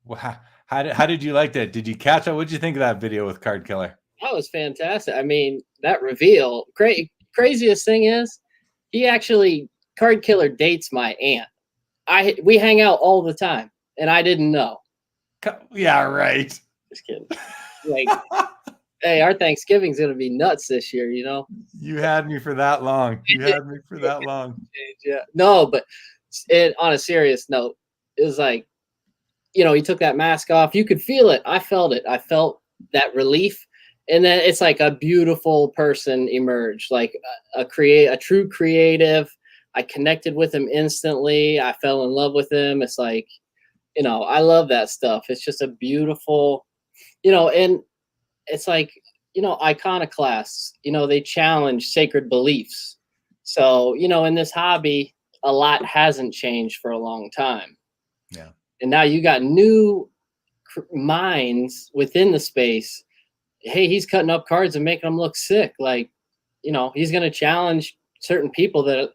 Wow. How did you like that? Did you catch up? What did you think of that video with Card Killer? That was fantastic. I mean, that reveal. Craziest thing is, he actually Card Killer dates my aunt. We hang out all the time, and I didn't know. Yeah, right. Just kidding. Like, hey, our Thanksgiving's gonna be nuts this year. You had me for that long. You had me for that long. Yeah. No, but on a serious note, it was like, he took that mask off. You could feel it. I felt it. I felt that relief. And then it's like a beautiful person emerged, like a true creative. I connected with him instantly. I fell in love with him. It's like, I love that stuff. It's just a beautiful, and it's like, iconoclasts, they challenge sacred beliefs. So, in this hobby, a lot hasn't changed for a long time. Yeah. And now you got new minds within the space. Hey, he's cutting up cards and making them look sick. Like, he's going to challenge certain people that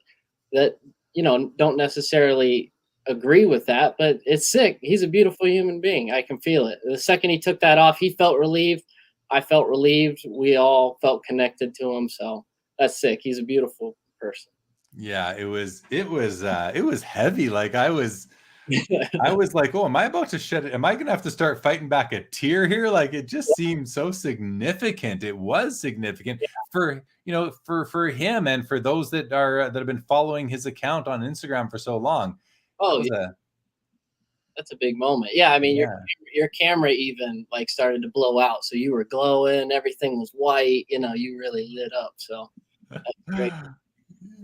don't necessarily agree with that, but it's sick. He's a beautiful human being. I can feel it. The second he took that off, he felt relieved. I felt relieved. We all felt connected to him. So that's sick. He's a beautiful person. Yeah, it was heavy. Like I was like, oh, am I about to shed it? Am I gonna have to start fighting back a tear here? Like it just seemed so significant. It was significant for him and for those that have been following his account on Instagram for so long. Oh, that's a big moment. Yeah, I mean, your camera even like started to blow out, so you were glowing. Everything was white. You really lit up. So that's great.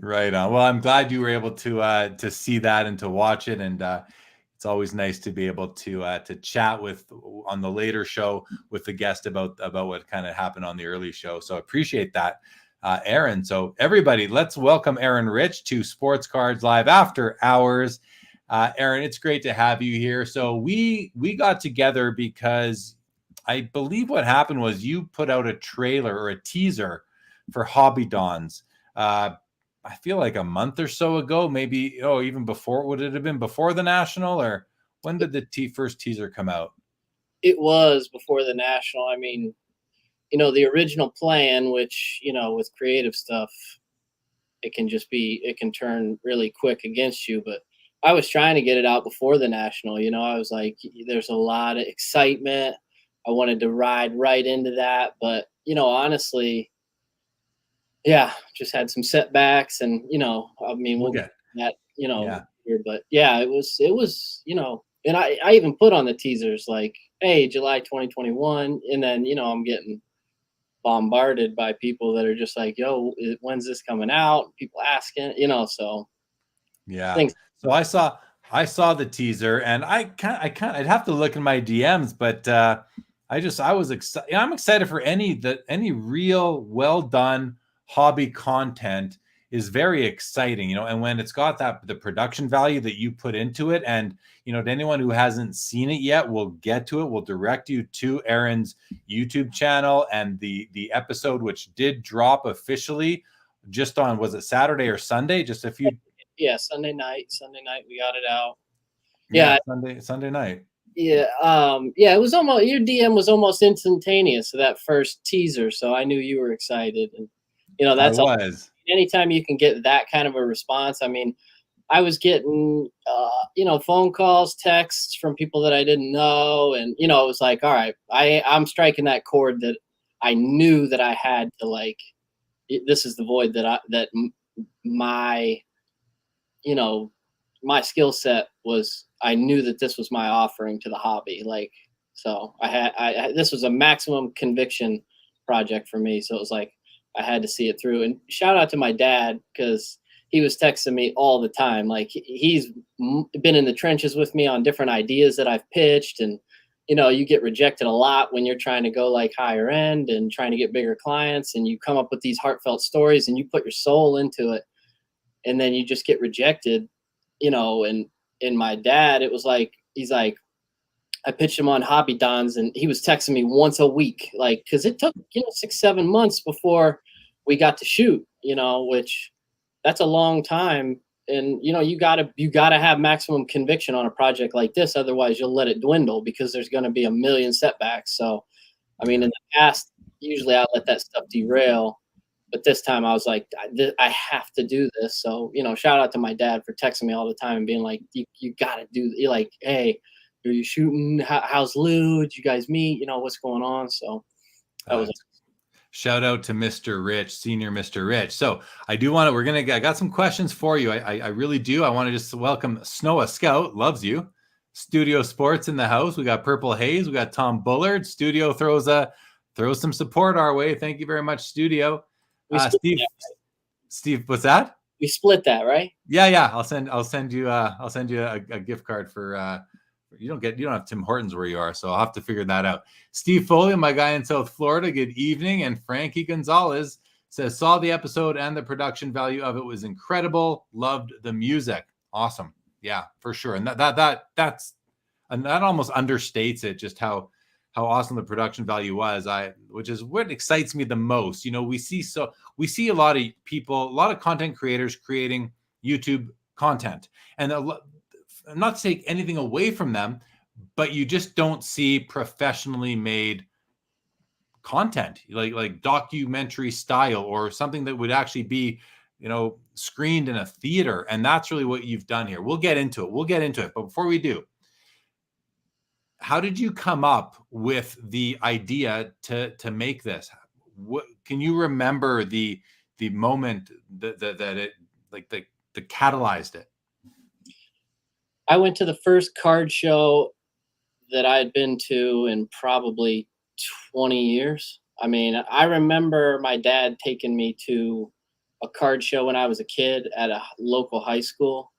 Right on. Well, I'm glad you were able to see that and to watch it, and it's always nice to be able to chat on the later show with the guest about what kind of happened on the early show. So I appreciate that, Aaron. So everybody, let's welcome Aaron Ricch to Sports Cards Live After Hours. Aaron, it's great to have you here. So we got together because I believe what happened was you put out a trailer or a teaser for Hobby Dons. I feel like a month or so ago, maybe, even before. Would it have been before the National, or when did the first teaser come out? It was before the National. I mean, the original plan, which, with creative stuff, it can turn really quick against you. But I was trying to get it out before the National. I was like, there's a lot of excitement. I wanted to ride right into that. But, honestly, yeah, just had some setbacks, and I mean, we'll get that, here, but yeah, it was, and I even put on the teasers like, hey, July 2021, and then I'm getting bombarded by people that are just like, yo, when's this coming out? People asking, so yeah. Thanks. So I saw the teaser, and I'd have to look in my DMs, but I was excited. I'm excited for any real well done hobby content is very exciting, and when it's got the production value that you put into it, and to anyone who hasn't seen it yet, we'll get to it. We'll direct you to Aaron's YouTube channel and the episode, which did drop officially just on, was it Saturday or Sunday? Just a few. Yeah, Sunday night we got it out. Yeah, Sunday night. Yeah, it was almost, your DM was almost instantaneous to that first teaser, so I knew you were excited, and that's all. Anytime you can get that kind of a response. I mean, I was getting phone calls, texts from people that I didn't know, and it was like, all right, I'm striking that chord that I knew that I had to, like, this is the void that my my skill set was. I knew that this was my offering to the hobby, like, so this was a maximum conviction project for me, so it was like I had to see it through. And shout out to my dad, because he was texting me all the time. Like, he's been in the trenches with me on different ideas that I've pitched, and you get rejected a lot when you're trying to go like higher end and trying to get bigger clients, and you come up with these heartfelt stories and you put your soul into it, and then you just get rejected. And my dad, it was like, he's like, I pitched him on Hobby Dons, and he was texting me once a week, like, because it took 6-7 months before we got to shoot, which that's a long time, And you gotta have maximum conviction on a project like this, otherwise you'll let it dwindle because there's going to be a million setbacks. So I mean, in the past, usually I let that stuff derail, but this time I was like, I have to do this. So shout out to my dad for texting me all the time and being like, you gotta do. You're like, hey, are you shooting? How's Lou? Did you guys meet? What's going on? So that was. Shout out to Mr. Rich, Senior Mr. Rich. So I got some questions for you. I really do. I want to just welcome Snow Scout, loves you. Studio Sports in the house. We got Purple Haze. We got Tom Bullard. Studio throws some support our way. Thank you very much, Studio. Steve, what's that? We split that, right? Yeah. I'll send you a gift card for you don't have Tim Hortons where you are, so I'll have to figure that out. Steve Foley, my guy in South Florida, good evening. And Frankie Gonzalez says, saw the episode and the production value of it was incredible. Loved the music. Awesome. Yeah, for sure. And that almost understates it, just how awesome the production value was. Which is what excites me the most. We see a lot of people, a lot of content creators creating YouTube content, and not to take anything away from them, but you just don't see professionally made content like documentary style or something that would actually be, screened in a theater. And that's really what you've done here. We'll get into it. But before we do, how did you come up with the idea to make this? What can you remember the moment that it that catalyzed it? I went to the first card show that I had been to in probably 20 years. I mean, I remember my dad taking me to a card show when I was a kid at a local high school.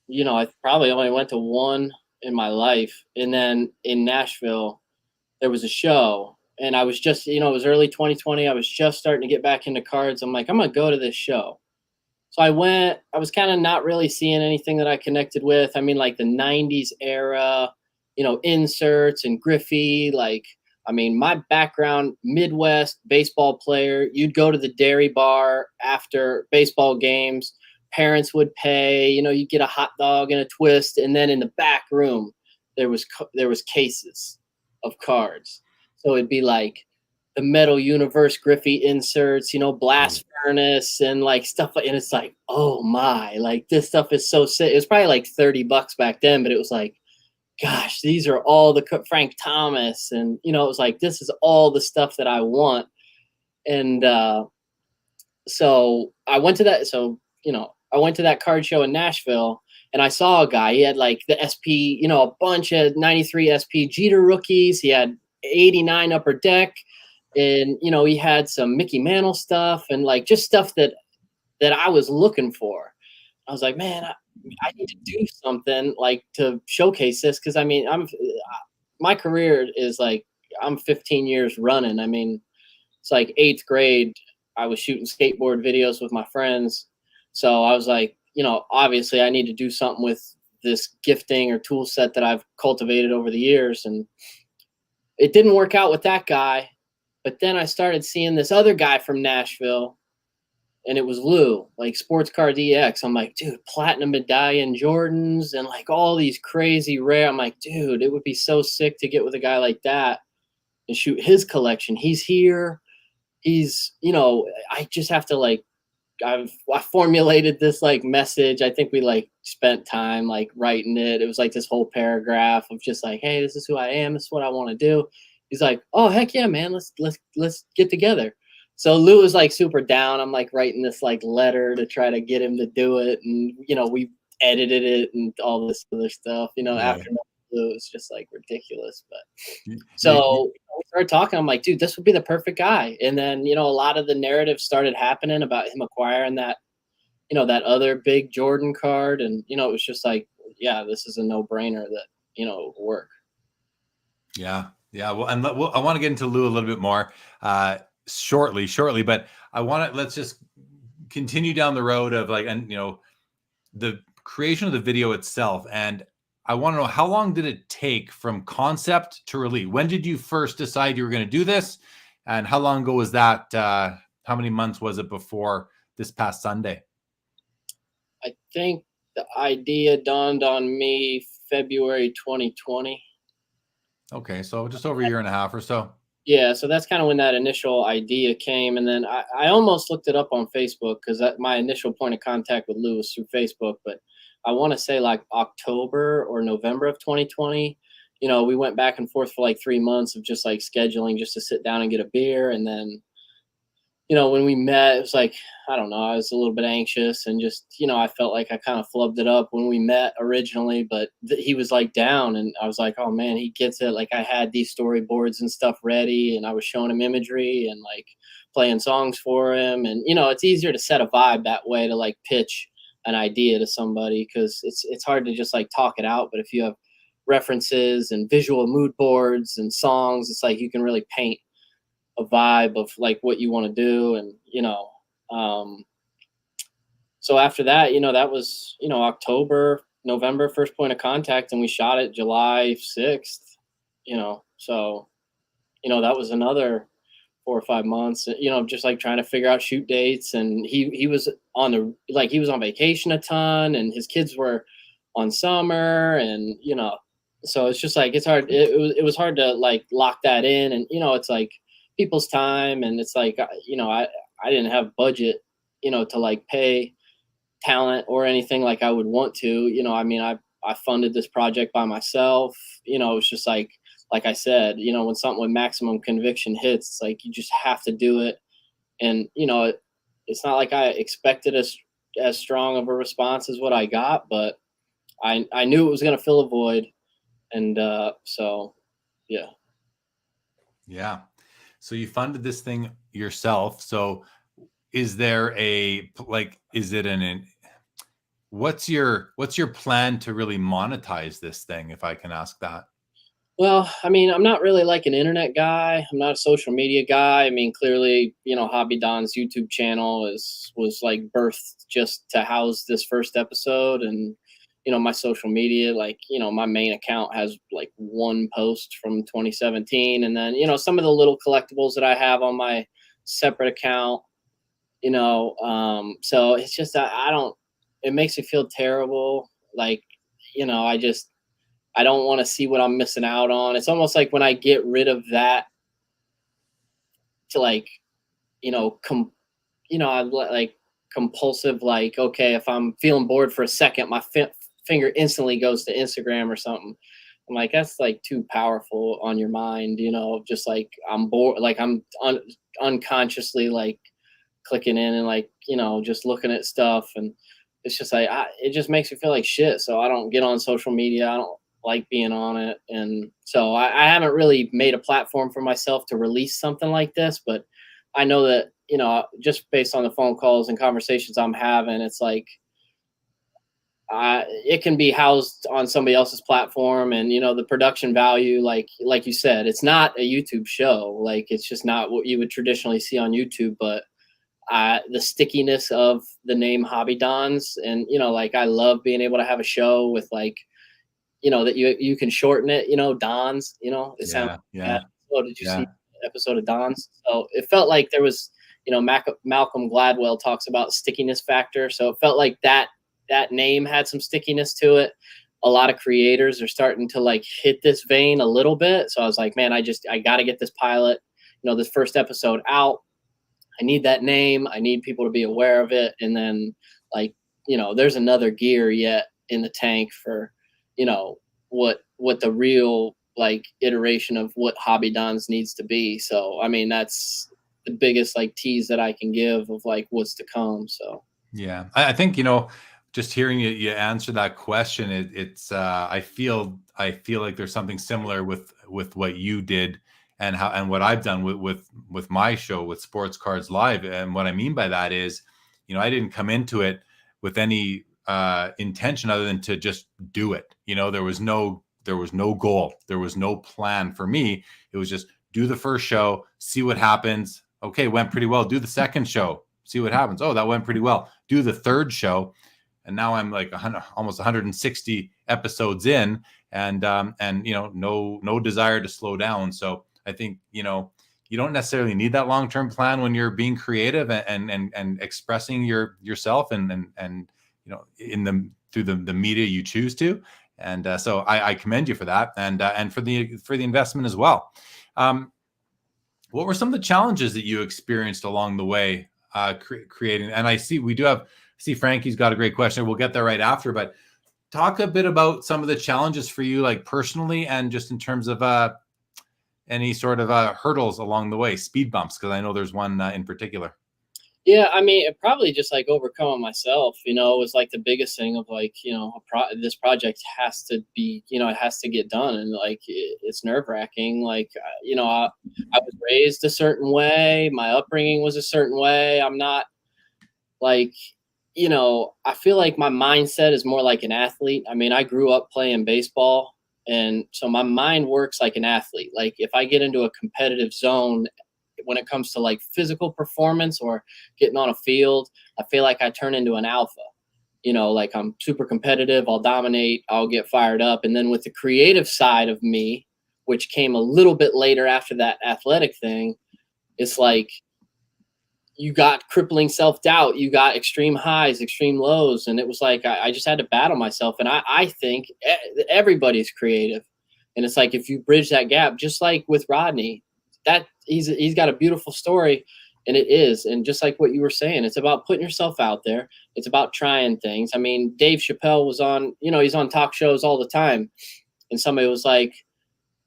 I probably only went to one in my life. And then in Nashville, there was a show. And I was just, it was early 2020. I was just starting to get back into cards. I'm like, I'm going to go to this show. So I went. I was kind of not really seeing anything that I connected with. I mean, like the 90s era, inserts and Griffey. My background, Midwest baseball player. You'd go to the dairy bar after baseball games. Parents would pay. You'd get a hot dog and a twist. And then in the back room, there was cases of cards. So it'd be like the Metal Universe Griffey inserts, Blast Furnace and stuff. And it's like, oh my, this stuff is so sick. It was probably like $30 back then, but it was like, gosh, these are all the Frank Thomas. And, it was like, this is all the stuff that I want. And so I went to that. So, I went to that card show in Nashville and I saw a guy. He had like the SP, a bunch of 93 SP Jeter rookies. He had 89 Upper Deck. And, he had some Mickey Mantle stuff and just stuff that I was looking for. I was like, man, I need to do something to showcase this. Cause my career is I'm 15 years running. I mean, it's like 8th grade. I was shooting skateboard videos with my friends. So I was like, obviously I need to do something with this gifting or tool set that I've cultivated over the years. And it didn't work out with that guy. But then I started seeing this other guy from Nashville, and it was Lou, Sports Card EX. I'm like, dude, platinum medallion Jordans and all these crazy rare. I'm like, dude, it would be so sick to get with a guy like that and shoot his collection. He's here. He's, I just have to I formulated this message. I think we spent time writing it. It was this whole paragraph of just hey, this is who I am. This is what I want to do. He's like, oh, heck yeah, man. Let's get together. So Lou was super down. I'm writing this letter to try to get him to do it. And, we edited it and all this other stuff, after Lou, it was just ridiculous. But so we started talking. I'm like, dude, this would be the perfect guy. And then, a lot of the narrative started happening about him acquiring that, that other big Jordan card. And, it was just yeah, this is a no brainer that, it would work. Yeah. Yeah, well, and I want to get into Lou a little bit more shortly, but let's just continue down the road of the creation of the video itself. And I want to know, how long did it take from concept to release? When did you first decide you were going to do this? And how long ago was that? How many months was it before this past Sunday? I think the idea dawned on me February 2020. Okay, so just over a year and a half or so. Yeah, so that's kind of when that initial idea came, and then I almost looked it up on Facebook because my initial point of contact with Lou was through Facebook. But I want to say like October or November of 2020. We went back and forth for like 3 months of just like scheduling just to sit down and get a beer, and then when we met, it was like, I don't know, I was a little bit anxious and just, I felt like I kind of flubbed it up when we met originally, but he was like down and I was like, oh man, he gets it. Like I had these storyboards and stuff ready and I was showing him imagery and like playing songs for him. And, it's easier to set a vibe that way to like pitch an idea to somebody because it's hard to just like talk it out. But if you have references and visual mood boards and songs, it's like you can really paint a vibe of like what you want to do. And um so after that, that was October, November, first point of contact, and we shot it July 6th. So that was another 4 or 5 months, just like trying to figure out shoot dates. And he was on he was on vacation a ton and his kids were on summer. And so it's just like it's hard, it was hard to like lock that in. And it's like people's time, and it's like I didn't have budget to like pay talent or anything like I would want to. I funded this project by myself. It was just like I said, when something with maximum conviction hits, it's like you just have to do it. And it's not like I expected as strong of a response as what I got, but I knew it was going to fill a void. And so yeah. Yeah. So you funded this thing yourself. So is there what's your plan to really monetize this thing, if I can ask that? Well, I'm not really like an internet guy. I'm not a social media guy. Clearly, Hobby Don's YouTube channel was like birthed just to house this first episode. And, my social media, like, my main account has like one post from 2017. And then, some of the little collectibles that I have on my separate account, so it's just, I don't, it makes me feel terrible. Like, I don't want to see what I'm missing out on. It's almost like when I get rid of that to like, I like compulsive, like, okay, if I'm feeling bored for a second, my finger instantly goes to Instagram or something. I'm like, that's like too powerful on your mind, just like I'm bored, like I'm unconsciously like clicking in and like, just looking at stuff. And it's just like, it just makes me feel like shit. So I don't get on social media. I don't like being on it. And so I haven't really made a platform for myself to release something like this, but I know that, just based on the phone calls and conversations I'm having, it's like, it can be housed on somebody else's platform. And, the production value, like you said, it's not a YouTube show. Like, it's just not what you would traditionally see on YouTube, but the stickiness of the name Hobby Dons. And, like, I love being able to have a show with like, that you can shorten it, Dons, it sounds like Yeah. that. So did you Yeah. see the episode of Dons? So it felt like there was, Malcolm Gladwell talks about stickiness factor. So it felt like that name had some stickiness to it. A lot of creators are starting to like hit this vein a little bit. So I was like, man, I got to get this pilot, this first episode out. I need that name. I need people to be aware of it. And then like, there's another gear yet in the tank for, what the real like iteration of what Hobby Dons needs to be. So, that's the biggest like tease that I can give of like what's to come. So, Yeah. I think, just hearing you answer that question, it's I feel like there's something similar with what you did and what I've done with my show with Sports Cards Live. And what I mean by that is, I didn't come into it with any intention other than to just do it. There was no goal, there was no plan for me. It was just do the first show, see what happens. Okay, went pretty well. Do the second show, see what happens. Oh, that went pretty well. Do the third show, and now I'm like almost 160 episodes in, and no desire to slow down. So I think you don't necessarily need that long-term plan when you're being creative and expressing yourself and through the media you choose to. And so I commend you for that, and for the investment as well. What were some of the challenges that you experienced along the way creating? And I see Frankie's got a great question. We'll get there right after, but talk a bit about some of the challenges for you, like personally, and just in terms of any sort of hurdles along the way, speed bumps, because I know there's one in particular. Yeah, I mean, it probably just like overcoming myself, was like the biggest thing of like, this project has to be, it has to get done. And like, it's nerve wracking. Like, I was raised a certain way. My upbringing was a certain way. I'm not like, I feel like my mindset is more like an athlete. I mean, I grew up playing baseball. And so my mind works like an athlete. Like if I get into a competitive zone, when it comes to like physical performance or getting on a field, I feel like I turn into an alpha. Like I'm super competitive, I'll dominate, I'll get fired up. And then with the creative side of me, which came a little bit later after that athletic thing, it's like you got crippling self-doubt, you got extreme highs, extreme lows. And it was like I just had to battle myself. And I think everybody's creative. And it's like if you bridge that gap, just like with Rodney, that he's got a beautiful story, and it is. And just like what you were saying, it's about putting yourself out there. It's about trying things. I mean, Dave Chappelle was on, he's on talk shows all the time. And somebody was like,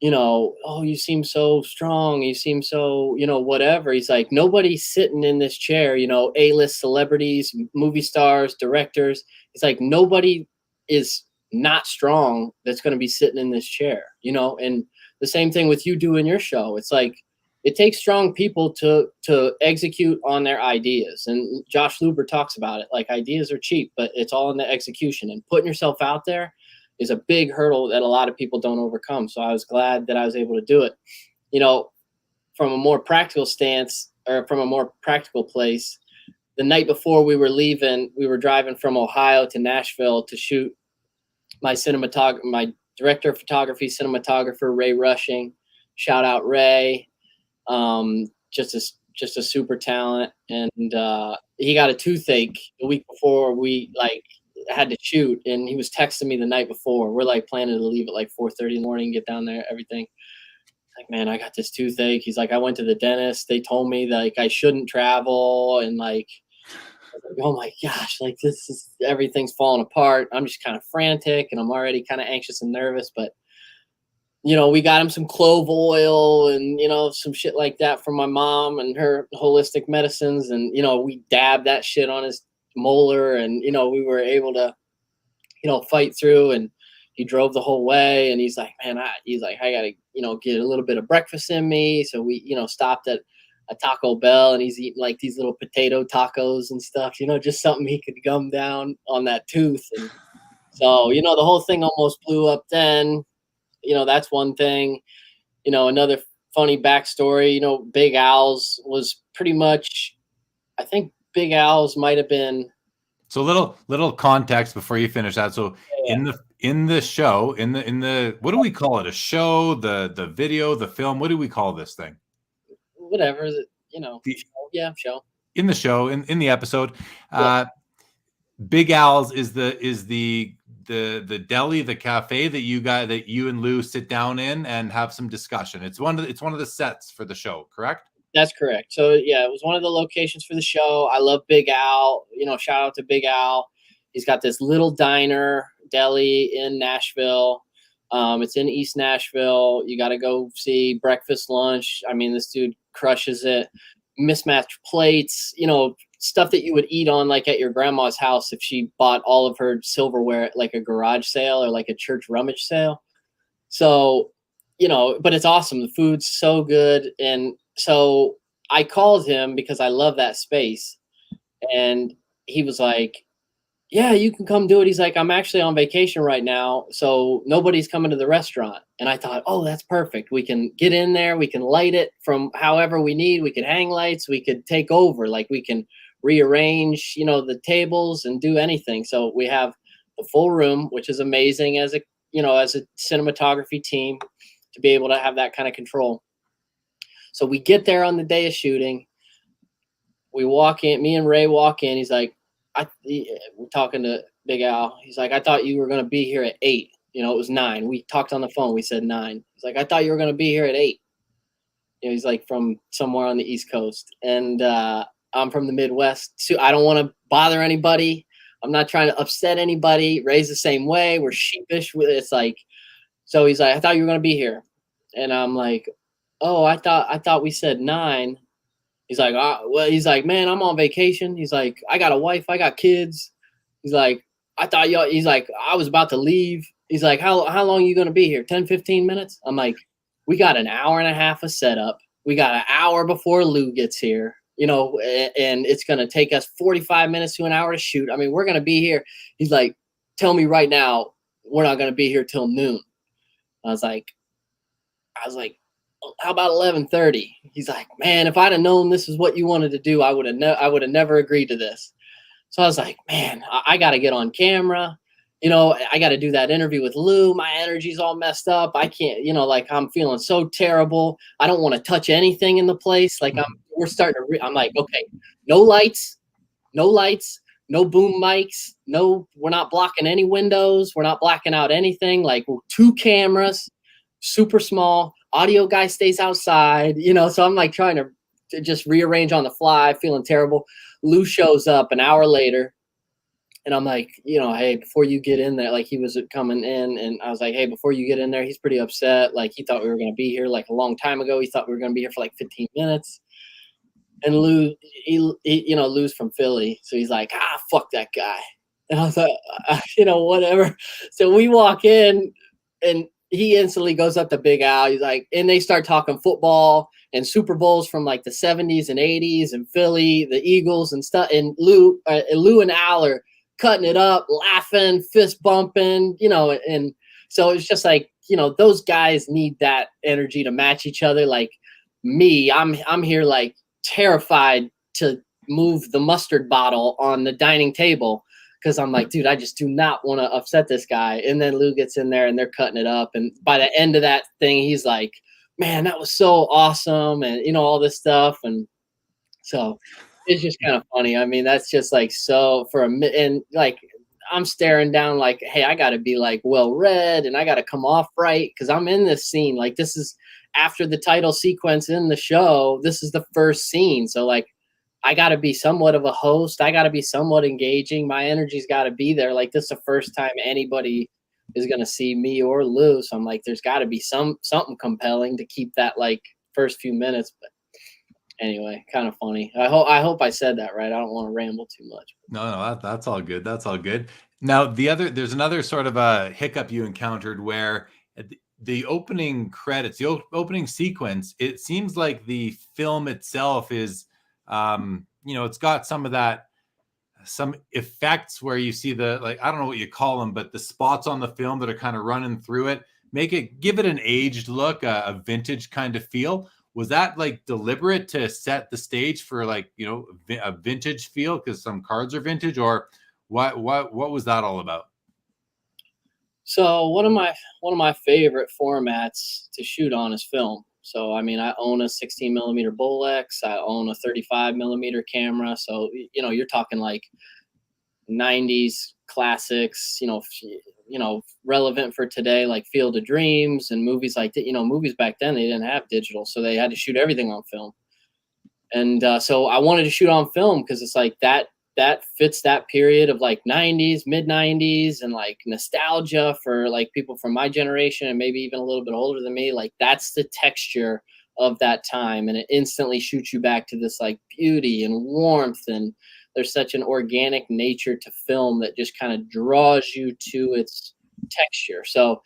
oh, you seem so strong. You seem so, whatever. He's like, nobody's sitting in this chair, A-list celebrities, movie stars, directors. It's like, nobody is not strong that's going to be sitting in this chair, and the same thing with you doing your show. It's like, it takes strong people to execute on their ideas. And Josh Luber talks about it. Like ideas are cheap, but it's all in the execution, and putting yourself out there is a big hurdle that a lot of people don't overcome. So I was glad that I was able to do it. From a more practical stance, or from a more practical place, the night before we were leaving, we were driving from Ohio to Nashville to shoot my director of photography, cinematographer, Ray Rushing. Shout out Ray. Just a super talent. And he got a toothache the week before we like had to shoot, and he was texting me the night before. We're like planning to leave at like 4:30 in the morning, get down there, everything. Like, man, I got this toothache. He's like, I went to the dentist. They told me that like I shouldn't travel, and like, oh my gosh, like everything's falling apart. I'm just kind of frantic, and I'm already kind of anxious and nervous, but we got him some clove oil and, some shit like that from my mom and her holistic medicines. And, we dabbed that shit on his molar, and, we were able to, fight through. And he drove the whole way, and he's like, man, I gotta, get a little bit of breakfast in me. So we, stopped at a Taco Bell, and he's eating like these little potato tacos and stuff, just something he could gum down on that tooth. And so, the whole thing almost blew up then. That's one thing. Another funny backstory, Big Al's was pretty much, I think Big Al's might have been. So little context before you finish that. So Yeah. in the show, in the what do we call it? A show, the video, the film, what do we call this thing? Whatever, show. In the show, in the episode, yeah. Big Al's is the deli, the cafe that you and Lou sit down in and have some discussion. It's one of the sets for the show, correct? That's correct. So yeah, it was one of the locations for the show. I love Big Al. Shout out to Big Al. He's got this little diner deli in Nashville. It's in East Nashville. You got to go see breakfast, lunch. I mean, this dude crushes it. Mismatched plates, stuff that you would eat on like at your grandma's house if she bought all of her silverware at like a garage sale or like a church rummage sale. So, but it's awesome. The food's so good. And so I called him because I love that space. And he was like, yeah, you can come do it. He's like, I'm actually on vacation right now, so nobody's coming to the restaurant. And I thought, oh, that's perfect. We can get in there. We can light it from however we need. We could hang lights. We could take over. Like we can rearrange, the tables and do anything. So we have the full room, which is amazing as a cinematography team to be able to have that kind of control. So we get there on the day of shooting. We walk in, me and Ray walk in. He's like, we're talking to Big Al. He's like, I thought you were going to be here at 8. You know, it was 9. We talked on the phone. We said 9. He's like, I thought you were going to be here at 8. You know, he's like from somewhere on the East Coast. And I'm from the Midwest. So I don't want to bother anybody. I'm not trying to upset anybody. Raised the same way. We're sheepish. It's like, so he's like, I thought you were going to be here. And I'm like, oh, I thought we said 9. He's like, well, he's like, man, I'm on vacation. He's like, I got a wife, I got kids. He's like, I thought y'all, he's like, I was about to leave. He's like, how long are you going to be here? 10, 15 minutes? I'm like, we got an hour and a half of setup. We got an hour before Lou gets here, you know, and it's going to take us 45 minutes to an hour to shoot. I mean, we're going to be here. He's like, tell me right now, we're not going to be here till noon. I was like, how about 11:30? He's like, man, if I'd have known this is what you wanted to do, I would have never agreed to this. So I was like, man, I got to get on camera. You know, I got to do that interview with Lou. My energy's all messed up. I can't, you know, like I'm feeling so terrible. I don't want to touch anything in the place. Like we're starting to, I'm like, okay, no lights, no boom mics. No, we're not blocking any windows. We're not blacking out anything. Like 2 cameras, super small. Audio guy stays outside, you know, so I'm like trying to just rearrange on the fly, feeling terrible. Lou shows up an hour later and I'm like, you know, hey, before you get in there, like he was coming in and I was like, hey, before you get in there, he's pretty upset. Like he thought we were going to be here like a long time ago. He thought we were going to be here for like 15 minutes. And Lou, he you know, Lou's from Philly. So he's like, fuck that guy. And I was like, you know, whatever. So we walk in and he instantly goes up to Big Al. He's like, and they start talking football and Super Bowls from like the 70s and 80s and Philly, the Eagles and stuff. And Lou and Al are cutting it up, laughing, fist bumping, you know. And so it's just like, you know, those guys need that energy to match each other. Like me, I'm here like terrified to move the mustard bottle on the dining table. Because I'm like, dude, I just do not want to upset this guy. And then Lou gets in there and they're cutting it up. And by the end of that thing, he's like, man, that was so awesome. And, you know, all this stuff. And so it's just kind of funny. I mean, that's just like, so for and like, I'm staring down like, hey, I got to be like well read and I got to come off right. Because I'm in this scene. Like this is after the title sequence in the show. This is the first scene. So like, I got to be somewhat of a host. I got to be somewhat engaging. My energy's got to be there. Like this is the first time anybody is going to see me or Lou. So I'm like, there's got to be something compelling to keep that like first few minutes. But anyway, kind of funny. I hope I said that right. I don't want to ramble too much. No, that's all good. That's all good. Now there's another sort of a hiccup you encountered where the opening credits, the opening sequence, it seems like the film itself is, you know, it's got some effects where you see the, like, I don't know what you call them, but the spots on the film that are kind of running through it, give it an aged look, a vintage kind of feel. Was that like deliberate to set the stage for like, you know, a vintage feel because some cards are vintage, or what was that all about? So one of my favorite formats to shoot on is film. So I mean, I own a 16 millimeter Bolex. I own a 35 millimeter camera. So you know, you're talking like 90s classics. You know, relevant for today, like Field of Dreams and movies like that. You know, movies back then they didn't have digital, so they had to shoot everything on film. And so I wanted to shoot on film because it's like that fits that period of like 90s, mid 90s, and like nostalgia for like people from my generation and maybe even a little bit older than me. Like that's the texture of that time. And it instantly shoots you back to this like beauty and warmth. And there's such an organic nature to film that just kind of draws you to its texture. So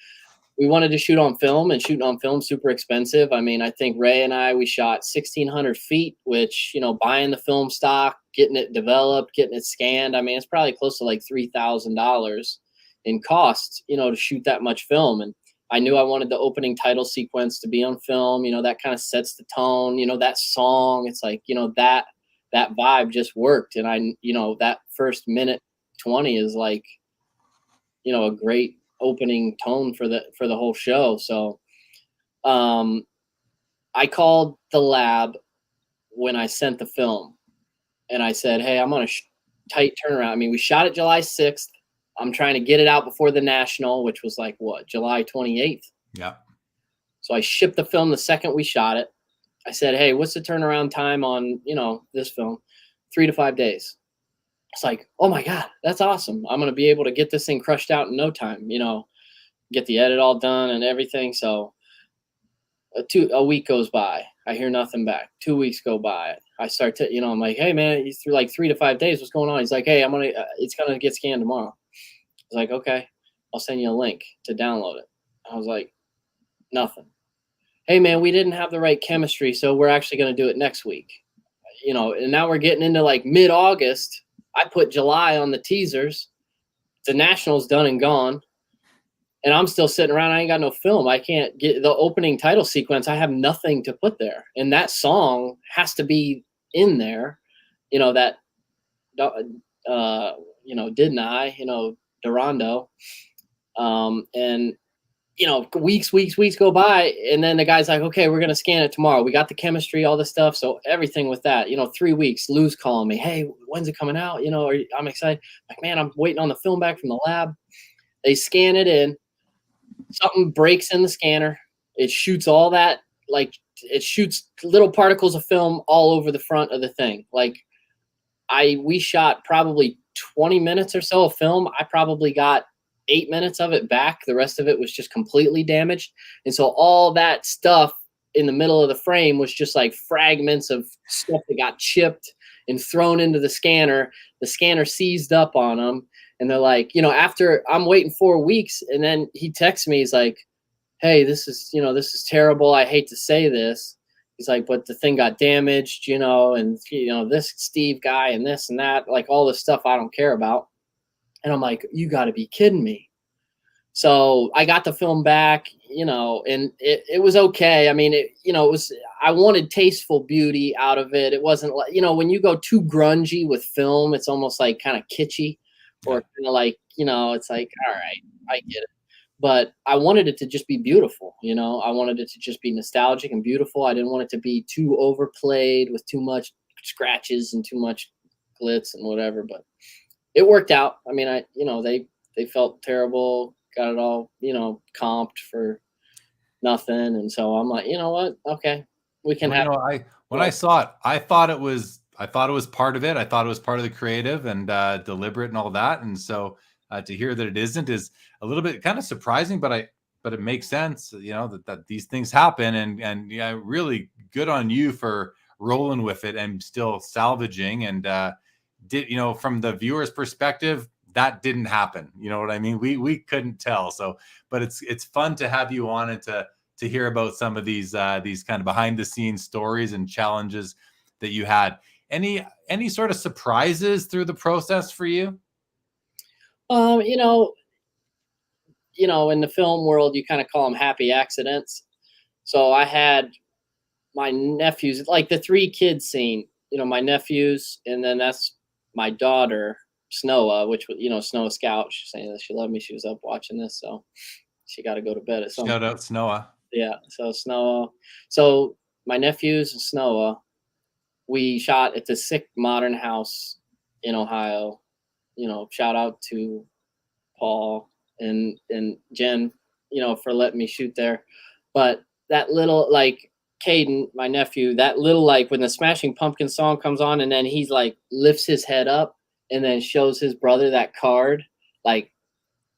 we wanted to shoot on film, and shooting on film super expensive. I mean, I think Ray and I, we shot 1,600 feet, which, you know, buying the film stock, getting it developed, getting it scanned. I mean, it's probably close to like $3,000 in cost, you know, to shoot that much film. And I knew I wanted the opening title sequence to be on film. You know, that kind of sets the tone, you know, that song, it's like, you know, that vibe just worked. And you know, that first minute 20 is like, you know, a great opening tone for the whole show. So I called the lab when I sent the film and I said, hey, I'm going to tight turnaround. I mean, we shot it July 6th. I'm trying to get it out before the national, which was like what, July 28th. Yeah. So I shipped the film the second we shot it. I said, hey, what's the turnaround time on, this film? 3 to 5 days. It's like, oh my God, that's awesome. I'm going to be able to get this thing crushed out in no time, get the edit all done and everything. So a week goes by. I hear nothing back. 2 weeks go by. I start to, I'm like, hey man, he's through like 3 to 5 days. What's going on? He's like, hey, it's going to get scanned tomorrow. I was like, okay, I'll send you a link to download it. I was like, nothing. Hey man, we didn't have the right chemistry, so we're actually going to do it next week. And now we're getting into like mid-August. I put July on the teasers. The national's done and gone. And I'm still sitting around. I ain't got no film. I can't get the opening title sequence. I have nothing to put there. And that song has to be in there. That, didn't I, Durando. And, weeks go by. And then the guy's like, okay, we're going to scan it tomorrow. We got the chemistry, all this stuff. So everything with that, 3 weeks, Lou's calling me. Hey, when's it coming out? I'm excited. Like, man, I'm waiting on the film back from the lab. They scan it in. Something breaks in the scanner. It shoots all that, like it shoots little particles of film all over the front of the thing. Like we shot probably 20 minutes or so of film. I probably got 8 minutes of it back. The rest of it was just completely damaged. And so all that stuff in the middle of the frame was just like fragments of stuff that got chipped and thrown into the scanner. The scanner seized up on them. And they're like, after I'm waiting 4 weeks, and then he texts me, he's like, hey, this is terrible. I hate to say this. He's like, but the thing got damaged, and, this Steve guy and this and that, like all this stuff I don't care about. And I'm like, you got to be kidding me. So I got the film back, and it was okay. I mean, I wanted tasteful beauty out of it. It wasn't like, when you go too grungy with film, it's almost like kind of kitschy. Or kind of like, it's like, all right, I get it. But I wanted it to just be beautiful, I wanted it to just be nostalgic and beautiful. I didn't want it to be too overplayed with too much scratches and too much glitz and whatever. But it worked out. I mean, they felt terrible, got it all, comped for nothing. And so I'm like, you know what? Okay, we can have. When I saw it, I thought it was part of it. I thought it was part of the creative and deliberate and all that. And so to hear that it isn't is a little bit kind of surprising, but it makes sense, that these things happen. And yeah, really good on you for rolling with it and still salvaging. And from the viewer's perspective, that didn't happen. You know what I mean? We couldn't tell. So, but it's fun to have you on and to hear about some of these kind of behind the scenes stories and challenges that you had. Any sort of surprises through the process for you? In the film world, you kind of call them happy accidents. So I had my nephews, like the 3 kids scene, my nephews, and then that's my daughter, Snowa, which was, Snowa Scout. She's saying that she loved me. She was up watching this, so she got to go to bed at some Shout out Snowa. Yeah, so Snowa. So my nephews and Snowa, we shot at the Sick Modern House in Ohio. Shout out to Paul and Jen, for letting me shoot there. But that little, like, Caden, my nephew, that little, like, when the Smashing Pumpkins song comes on and then he's like lifts his head up and then shows his brother that card, like,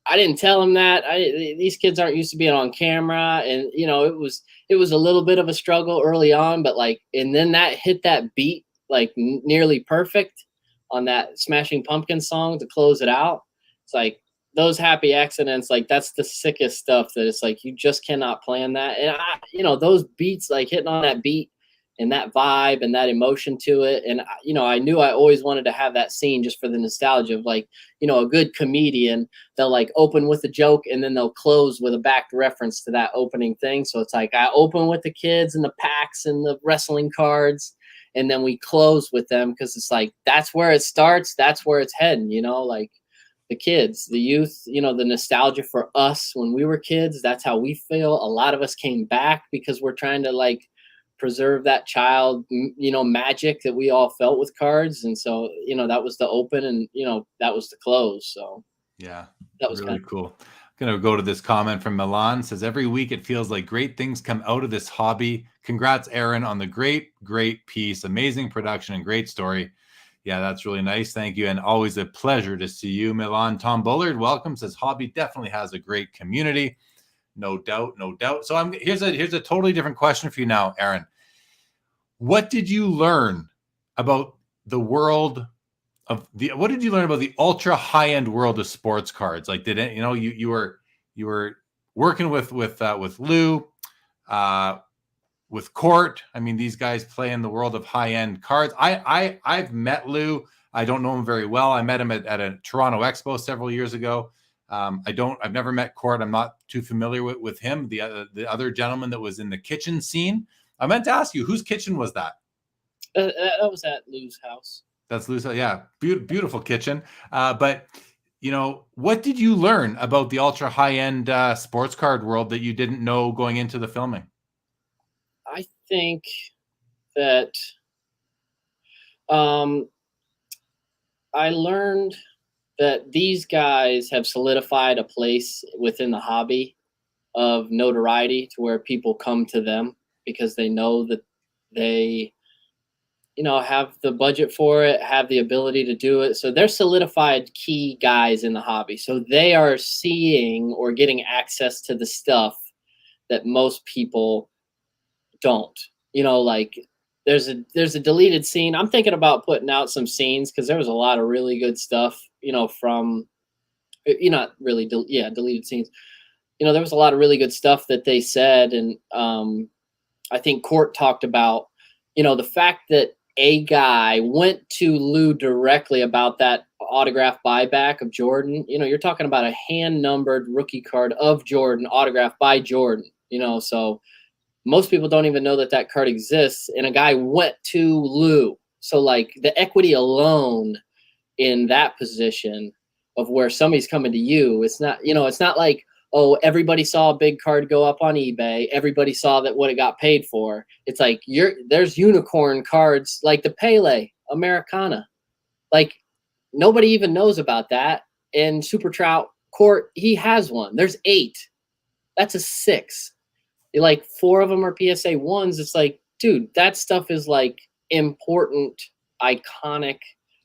I didn't tell him that. These kids aren't used to being on camera, and it was a little bit of a struggle early on, but like, and then that hit that beat like nearly perfect on that Smashing Pumpkins song to close it out. It's like those happy accidents, like that's the sickest stuff that it's like you just cannot plan that. And those beats, like hitting on that beat and that vibe and that emotion to it. And, I knew I always wanted to have that scene just for the nostalgia of like, a good comedian, they'll like open with a joke and then they'll close with a back reference to that opening thing. So it's like, I open with the kids and the packs and the wrestling cards, and then we close with them. Cause it's like, that's where it starts. That's where it's heading, like the kids, the youth, the nostalgia for us when we were kids. That's how we feel. A lot of us came back because we're trying to like preserve that child, magic that we all felt with cards. And so, that was the open, and, that was the close. So Yeah, that was really cool. I'm going to go to this comment from Milan. Says, every week it feels like great things come out of this hobby. Congrats, Aaron, on the great piece. Amazing production and great story. Yeah, that's really nice. Thank you. And always a pleasure to see you, Milan. Tom Bullard, welcome. Says, hobby definitely has a great community. No doubt, no doubt. So here's a totally different question for you now, Aaron. What did you learn about the world what did you learn about the ultra high-end world of sports cards? Like, did it, you were working with Lou, with Court. I mean, these guys play in the world of high-end cards. I've met Lou. I don't know him very well. I met him at a Toronto Expo several years ago. I've never met Court. I'm not too familiar with him. The other gentleman that was in the kitchen scene. I meant to ask you, whose kitchen was that? That was at Lou's house. That's Lou. Yeah, beautiful kitchen. But what did you learn about the ultra high-end sports card world that you didn't know going into the filming? I think that I learned that these guys have solidified a place within the hobby of notoriety to where people come to them because they know that they have the budget for it, have the ability to do it. So they're solidified key guys in the hobby. So they are seeing or getting access to the stuff that most people don't. Like there's a deleted scene. I'm thinking about putting out some scenes because there was a lot of really good stuff, from not really deleted scenes. There was a lot of really good stuff that they said. And I think Court talked about, the fact that a guy went to Lou directly about that autograph buyback of Jordan. You're talking about a hand-numbered rookie card of Jordan, autographed by Jordan. So most people don't even know that card exists, and a guy went to Lou. So like the equity alone in that position of where somebody's coming to you, it's not like, oh, everybody saw a big card go up on eBay. Everybody saw that what it got paid for. It's like there's unicorn cards like the Pele Americana. Like nobody even knows about that. And Super Trout Court, he has one. There's 8. That's a 6. Like 4 of them are PSA 1s. It's like, dude, that stuff is like important, iconic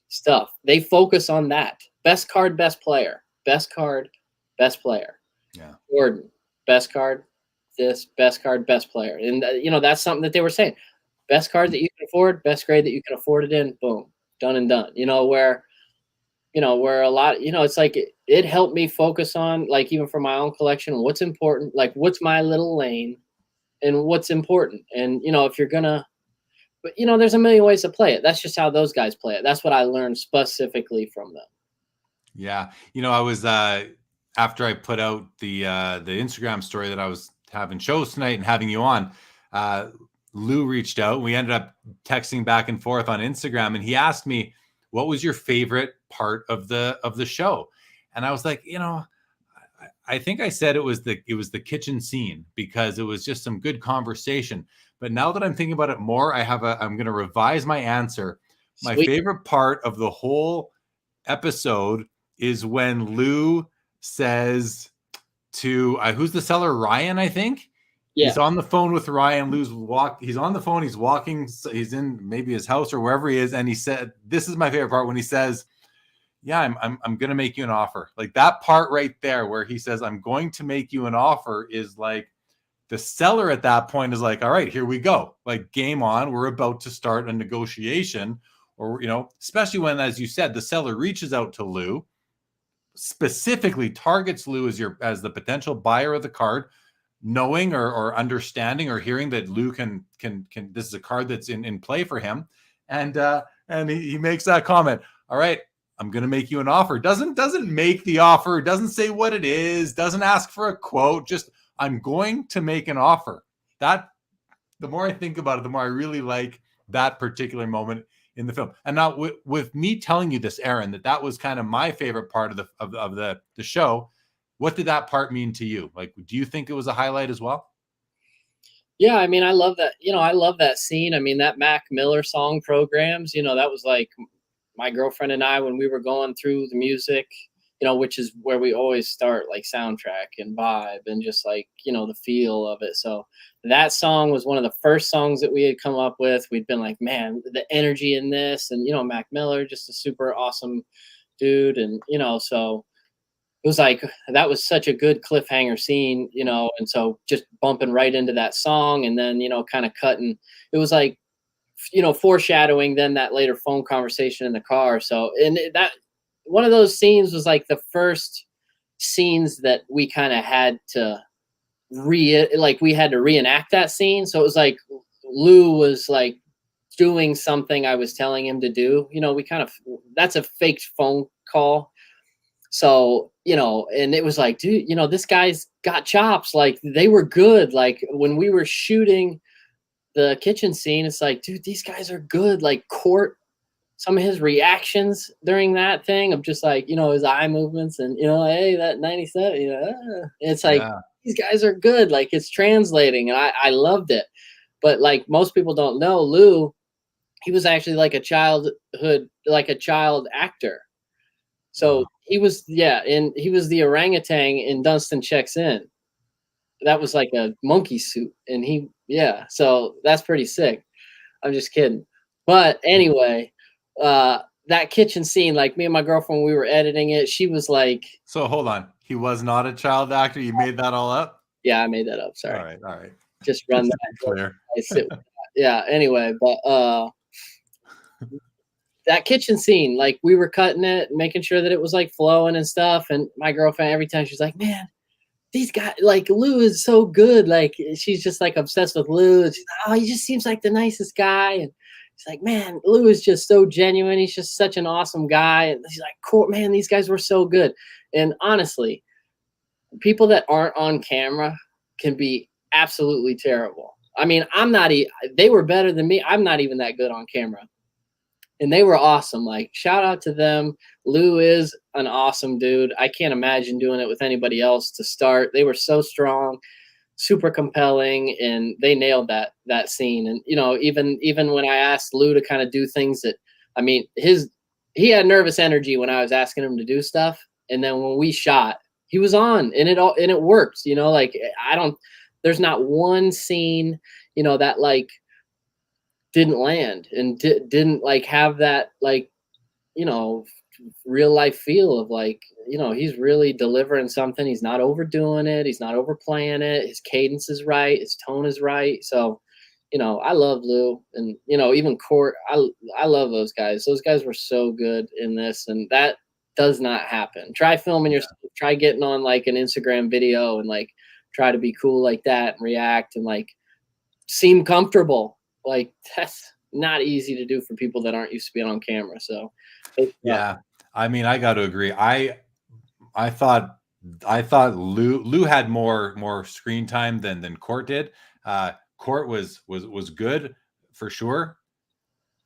stuff. They focus on that. Best card, best player. Best card, best player. Yeah. Jordan, best card, best card, best player. And, that's something that they were saying. Best card that you can afford, best grade that you can afford it in, boom, done and done. Where a lot, it's like it helped me focus on, like, even for my own collection, what's important, like what's my little lane and what's important. And, if you're gonna, but, there's a million ways to play it. That's just how those guys play it. That's what I learned specifically from them. Yeah. I was, after I put out the Instagram story that I was having shows tonight and having you on, Lou reached out. We ended up texting back and forth on Instagram, and he asked me, what was your favorite part of the show? And I was like, I think I said it was the kitchen scene because it was just some good conversation. But now that I'm thinking about it more, I'm going to revise my answer. My favorite part of the whole episode is when Lou says to who's the seller, Ryan, I think. Yeah. He's on the phone with Ryan. He's on the phone. He's walking. He's in maybe his house or wherever he is. And he said, this is my favorite part when he says, yeah, I'm going to make you an offer. Like that part right there where he says, I'm going to make you an offer, is like the seller at that point is like, all right, here we go. Like game on. We're about to start a negotiation, or, especially when, as you said, the seller reaches out to Lou, specifically targets Lou as the potential buyer of the card, knowing or understanding or hearing that Lou can this is a card that's in play for him. And he makes that comment. All right, I'm going to make you an offer. Doesn't make the offer, doesn't say what it is, doesn't ask for a quote, just I'm going to make an offer. That, the more I think about it, the more I really like that particular moment in the film. And now with me telling you this, Aaron, that was kind of my favorite part of the show. What did that part mean to you? Like, do you think it was a highlight as well? Yeah, I mean, I love that. I love that scene. I mean, that Mac Miller song programs. That was like my girlfriend and I when we were going through the music. Which is where we always start, like soundtrack and vibe and just like the feel of it. So that song was one of the first songs that we had come up with. We'd been like, man, the energy in this, and Mac Miller, just a super awesome dude, and so it was like that was such a good cliffhanger scene, and so just bumping right into that song and then, kind of cutting. It was like, foreshadowing then that later phone conversation in the car. So, that one of those scenes was like the first scenes that we kind of had to we had to reenact that scene. So it was like Lou was like doing something I was telling him to do. We kind of, that's a fake phone call. So, and it was like, dude, this guy's got chops. Like they were good. Like when we were shooting the kitchen scene, it's like, dude, these guys are good. Like Court, some of his reactions during that thing of just like, his eye movements and, hey, that 97, it's like, Yeah. these guys are good. Like it's translating. And I loved it. But like most people don't know, Lou, he was actually like a child actor. So he was, and he was the orangutan in Dunstan Checks In. That was like a monkey suit, and so that's pretty sick. I'm just kidding. But anyway, that kitchen scene, like me and my girlfriend, we were editing it. She was like, So hold on, he was not a child actor. You made that all up. yeah, I made that up. Sorry. All right. Just run Just that. to be clear. I sit with that. Yeah. Anyway, but that kitchen scene, like we were cutting it, making sure that it was like flowing and stuff. And my girlfriend, every time she's like, man, these guys, like Lou is so good. Like she's just like obsessed with Lou. And she's like, oh, he just seems like the nicest guy. And she's like, man, Lou is just so genuine. He's just such an awesome guy. And she's like, cool, man, these guys were so good. And honestly, people that aren't on camera can be absolutely terrible. I mean, they were better than me. I'm not even that good on camera. And they were awesome. Like, shout out to them. Lou is an awesome dude. I can't imagine doing it with anybody else to start. They were so strong, super compelling, and they nailed that scene. And even when I asked Lou to kind of do things that, I mean, he had nervous energy when I was asking him to do stuff, and then when we shot, he was on, and it worked. Like there's not one scene, that like didn't land and didn't like have that like real life feel of like he's really delivering something. He's not overdoing it, he's not overplaying it, his cadence is right, his tone is right. So I love Lou, and even Court. I love those guys. Those guys were so good in this, and that does not happen. Try filming yourself, try getting on like an Instagram video and like try to be cool like that and react and like seem comfortable. Like that's not easy to do for people that aren't used to being on camera. So yeah, I mean, I got to agree. I thought Lou had more screen time than Court did. Court was good for sure.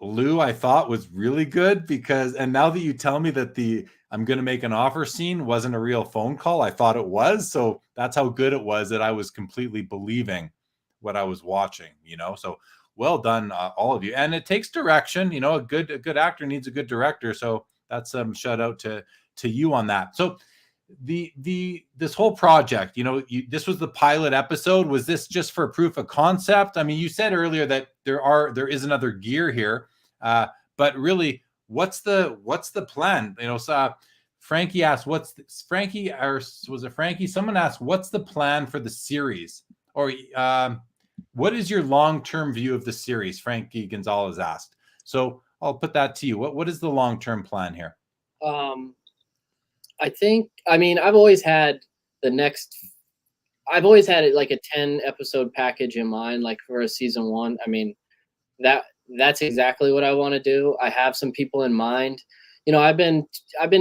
Lou, I thought, was really good because, and now that you tell me that the I'm going to make an offer scene wasn't a real phone call, I thought it was. So that's how good it was that I was completely believing what I was watching, So well done, all of you. And it takes direction, a good actor needs a good director. So that's shout out to you on that. So this whole project, this was the pilot episode. Was this just for proof of concept? I mean, you said earlier that there is another gear here, but really, what's the plan? So Frankie asked, Frankie, or was it Frankie? Someone asked, what's the plan for the series? Or what is your long-term view of the series? Frankie Gonzalez asked. So I'll put that to you. What is the long-term plan here? I mean, I've always had it like a 10 episode package in mind, like for a season 1. I mean, that's exactly what I want to do. I have some people in mind. I've been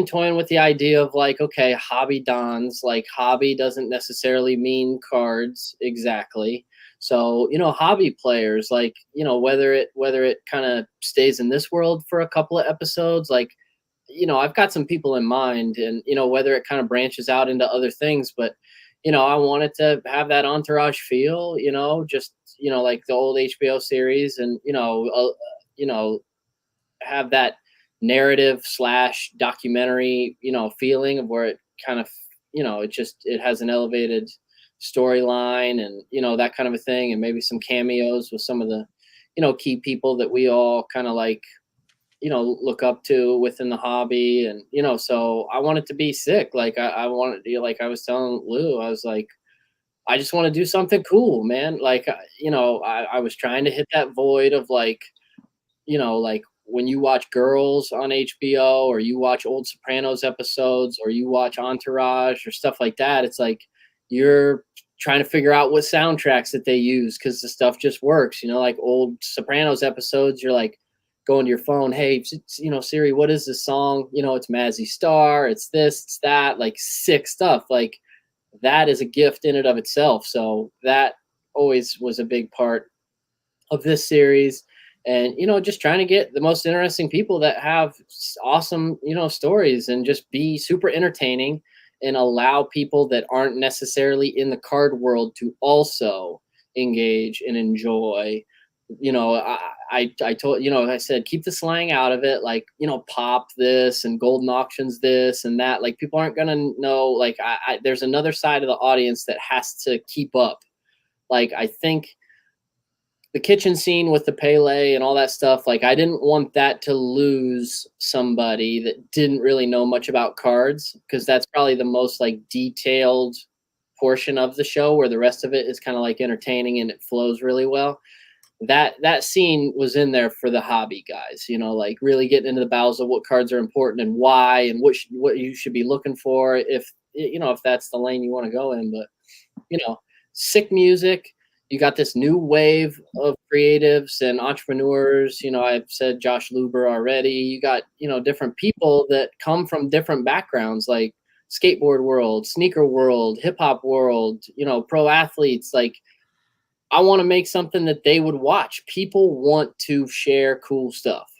toying with the idea of like, okay, hobby dons, like hobby doesn't necessarily mean cards exactly. So, hobby players, like, whether it kind of stays in this world for a couple of episodes, like, I've got some people in mind, and, whether it kind of branches out into other things, but, I wanted to have that entourage feel, just, like the old HBO series, and you know, have that narrative slash documentary, feeling of where it kind of, it has an elevated storyline and, that kind of a thing. And maybe some cameos with some of the, key people that we all kind of like, look up to within the hobby. And, so I want it to be sick. Like I wanted to, like I was telling Lou, I was like, I just want to do something cool, man. Like, I was trying to hit that void of like, like when you watch Girls on HBO or you watch old Sopranos episodes or you watch Entourage or stuff like that, it's like you're trying to figure out what soundtracks that they use because the stuff just works. Like old Sopranos episodes, you're like going to your phone, hey, Siri, what is this song? It's Mazzy Star, it's this, it's that, like sick stuff. Like that is a gift in and of itself. So that always was a big part of this series. And just trying to get the most interesting people that have awesome stories and just be super entertaining and allow people that aren't necessarily in the card world to also engage and enjoy. I told, I said keep the slang out of it, like pop this and golden auctions this and that. Like people aren't gonna know. Like there's another side of the audience that has to keep up. Like I think the kitchen scene with the Pele and all that stuff, like I didn't want that to lose somebody that didn't really know much about cards, because that's probably the most like detailed portion of the show, where the rest of it is kind of like entertaining and it flows really well. That scene was in there for the hobby guys, like really getting into the bowels of what cards are important and why, and what you should be looking for if if that's the lane you want to go in. But sick music. You got this new wave of creatives and entrepreneurs. I've said Josh Luber already. You got, different people that come from different backgrounds, like skateboard world, sneaker world, hip hop world, pro athletes. Like I want to make something that they would watch. People want to share cool stuff.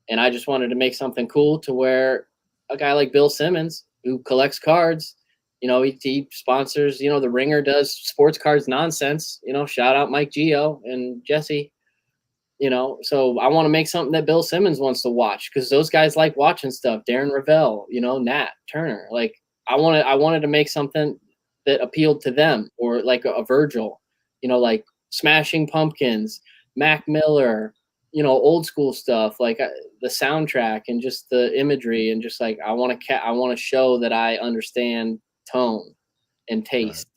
And I just wanted to make something cool to where a guy like Bill Simmons, who collects cards, he sponsors, the Ringer does sports cards nonsense, shout out Mike Gio and Jesse, so I want to make something that Bill Simmons wants to watch, because those guys like watching stuff. Darren Ravel, Nat Turner. Like I wanted to make something that appealed to them, or like a Virgil, like Smashing Pumpkins, Mac Miller, old school stuff, like the soundtrack and just the imagery, and just like I want to show that I understand tone and taste.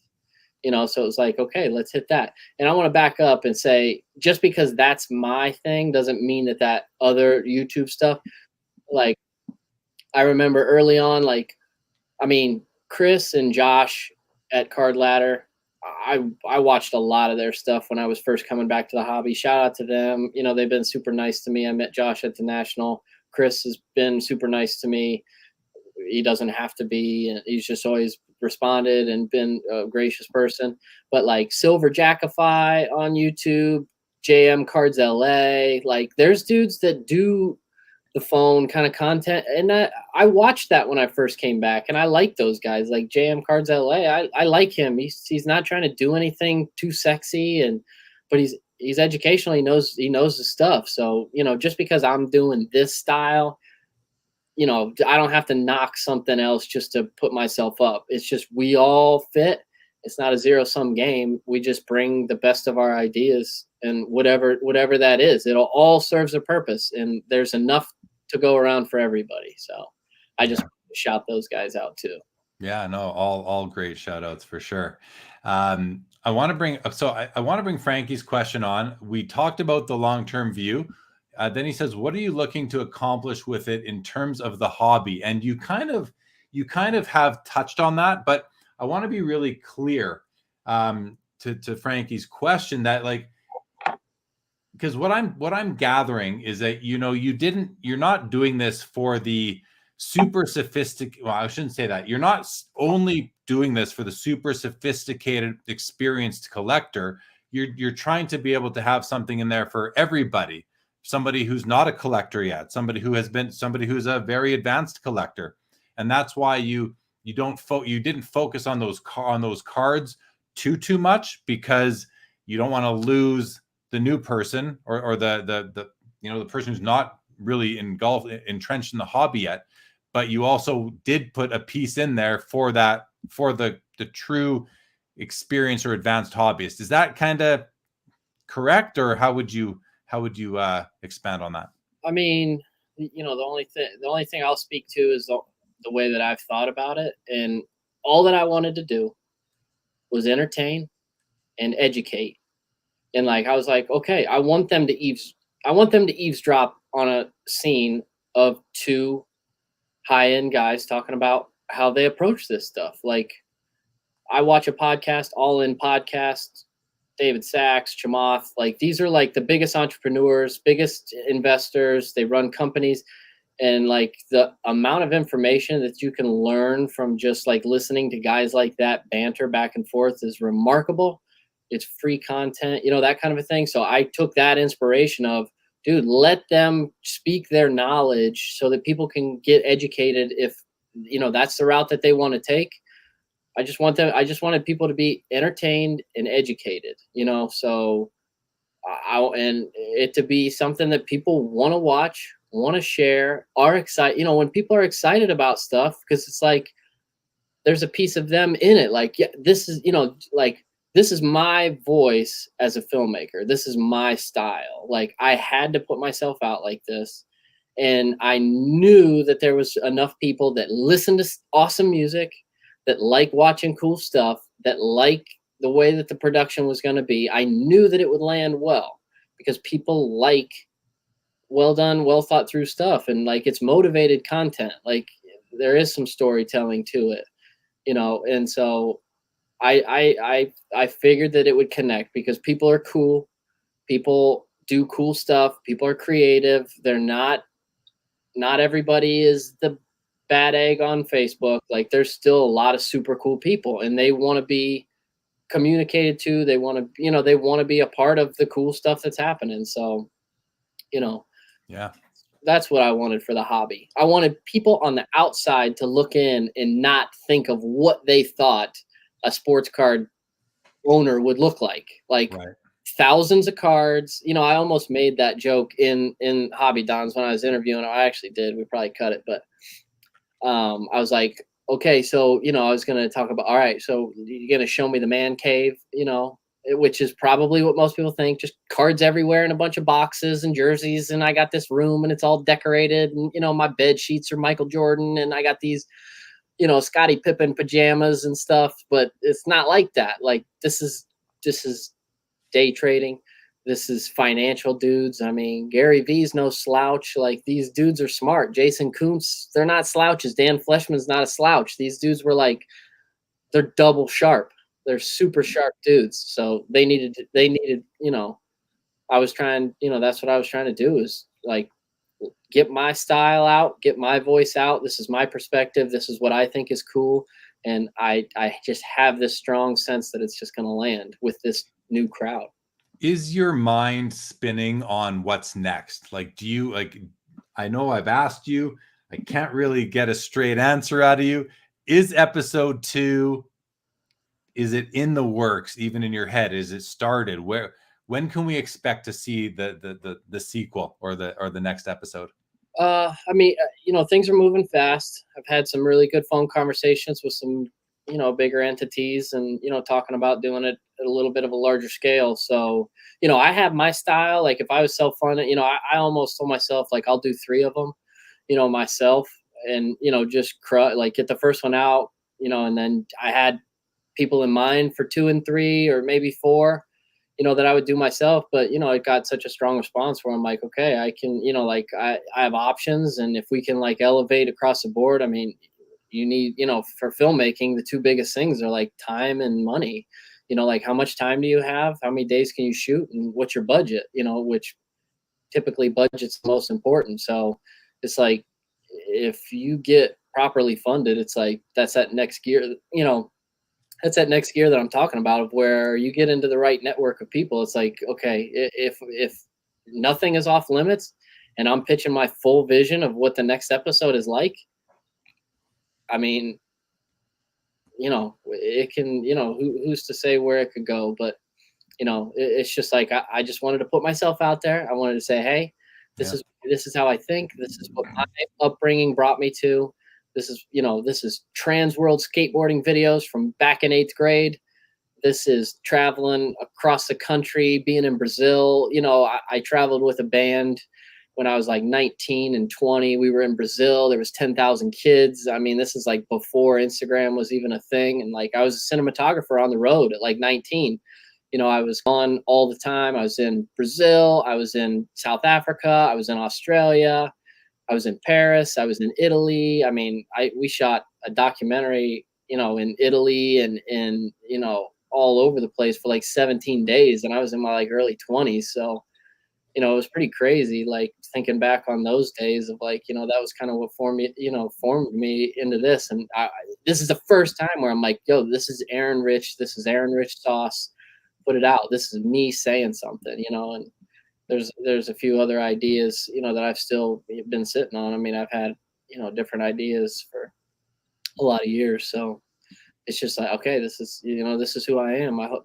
So it's like, okay, let's hit that. And I want to back up and say, just because that's my thing doesn't mean that other YouTube stuff, like I remember early on, like, I mean, Chris and Josh at Card Ladder, I watched a lot of their stuff when I was first coming back to the hobby. Shout out to them. They've been super nice to me. I met Josh at the National. Chris has been super nice to me. He doesn't have to be, and he's just always responded and been a gracious person. But like Silver Jackify on YouTube, JM Cards LA, like there's dudes that do the phone kind of content, and I watched that when I first came back, and I like those guys. Like JM Cards LA, I like him. He's not trying to do anything too sexy, but he's educational. He knows the stuff. So just because I'm doing this style, I don't have to knock something else just to put myself up. It's just we all fit. It's not a zero-sum game. We just bring the best of our ideas, and whatever that is, it'll all serves a purpose, and there's enough to go around for everybody. So I just shout those guys out too. Yeah, no, all great shout outs for sure. I want to bring Frankie's question on. We talked about the long-term view. Then he says, what are you looking to accomplish with it in terms of the hobby? And you kind of have touched on that, but I want to be really clear to Frankie's question, that like, because what I'm gathering is that, you're not doing this for the super sophisticated. Well, I shouldn't say that. You're not only doing this for the super sophisticated, experienced collector. You're trying to be able to have something in there for everybody. Somebody who's not a collector yet, somebody who's a very advanced collector. And that's why you didn't focus on those cards too much, because you don't want to lose the new person or the the person who's not really entrenched in the hobby yet, but you also did put a piece in there for the true experienced or advanced hobbyist. Is that kind of correct, or how would you expand on that? I mean, the only thing I'll speak to is the way that I've thought about it, and all that I wanted to do was entertain and educate. And like I was like, okay, I want them to eavesdrop on a scene of two high-end guys talking about how they approach this stuff. Like, I watch a podcast, All In Podcast, David Sachs, Chamath, like these are like the biggest entrepreneurs, biggest investors. They run companies, and like the amount of information that you can learn from just like listening to guys like that banter back and forth is remarkable. It's free content, that kind of a thing. So I took that inspiration of, dude, let them speak their knowledge so that people can get educated if that's the route that they want to take. I just wanted people to be entertained and educated, so and it to be something that people want to watch, want to share, are excited. When people are excited about stuff, because it's like there's a piece of them in it. Like, yeah, this is, like, this is my voice as a filmmaker. This is my style. Like, I had to put myself out like this. And I knew that there was enough people that listen to awesome music, that like watching cool stuff, that like the way that the production was going to be. I knew that it would land well because people like well done, well thought through stuff. And like, it's motivated content. Like, there is some storytelling to it, and so I figured that it would connect because people are cool. People do cool stuff. People are creative. They're not everybody is the bad egg on Facebook. Like, there's still a lot of super cool people, and they want to be communicated to. They want to, they want to be a part of the cool stuff that's happening. So, yeah, that's what I wanted for the hobby. I wanted people on the outside to look in and not think of what they thought a sports card owner would look like. Like, right. Thousands of cards. I almost made that joke in Hobby Dons when I was interviewing. I actually did. We probably cut it, but I was like, okay, so I was gonna talk about, all right, so you're gonna show me the man cave, which is probably what most people think, just cards everywhere in a bunch of boxes and jerseys, and I got this room and it's all decorated, and my bed sheets are Michael Jordan, and I got these Scottie Pippen pajamas and stuff, but it's not like that. Like, this is day trading. This is financial dudes. I mean, Gary Vee's no slouch. Like, these dudes are smart. Jason Kuntz, they're not slouches. Dan Fleshman's not a slouch. These dudes were like, they're double sharp. They're super sharp dudes. So they needed, I was trying, that's what I was trying to do, is like, get my style out, get my voice out. This is my perspective. This is what I think is cool. And I just have this strong sense that it's just going to land with this new crowd. Is your mind spinning on what's next? Like, do you, like, I know I've asked you, I can't really get a straight answer out of you. Is episode 2, is it in the works, even in your head? Is it started? When can we expect to see the sequel or the next episode? I mean, things are moving fast. I've had some really good phone conversations with some, bigger entities, and, talking about doing it at a little bit of a larger scale. So, I have my style. Like, if I was self-funded, I almost told myself, like, I'll do 3 of them, myself, and, just like get the first one out, and then I had people in mind for 2 and 3, or maybe 4, that I would do myself. But, it got such a strong response where I'm like, okay, I can, like, I have options. And if we can like elevate across the board, I mean, you need, for filmmaking, the 2 biggest things are like time and money. Like, how much time do you have? How many days can you shoot? And what's your budget? Which typically budget's the most important. So it's like, if you get properly funded, it's like, that's that next gear, that's that next gear that I'm talking about, of where you get into the right network of people. It's like, okay, if nothing is off limits and I'm pitching my full vision of what the next episode is like, I mean, it can, who's to say where it could go? But, it's just like I just wanted to put myself out there. I wanted to say, hey, Yeah. this is how I think. This is what my upbringing brought me to. This is trans world skateboarding videos from back in 8th grade. This is traveling across the country, being in Brazil. I traveled with a band when I was like 19 and 20. We were in Brazil. There was 10,000 kids. I mean, this is like before Instagram was even a thing. And like I was a cinematographer on the road at like 19. I was on all the time. I was in Brazil. I was in South Africa. I was in Australia. I was in Paris. I was in Italy. I mean, we shot a documentary, in Italy and in, all over the place for like 17 days. And I was in my like early 20s. So, it was pretty crazy. Like thinking back on those days of like, that was kind of what formed me into this. And this is the first time where I'm like, yo, this is Aaron Ricch. This is Aaron Ricch sauce. Put it out. This is me saying something, and there's a few other ideas, that I've still been sitting on. I mean, I've had, different ideas for a lot of years. So it's just like, okay, this is who I am. I hope,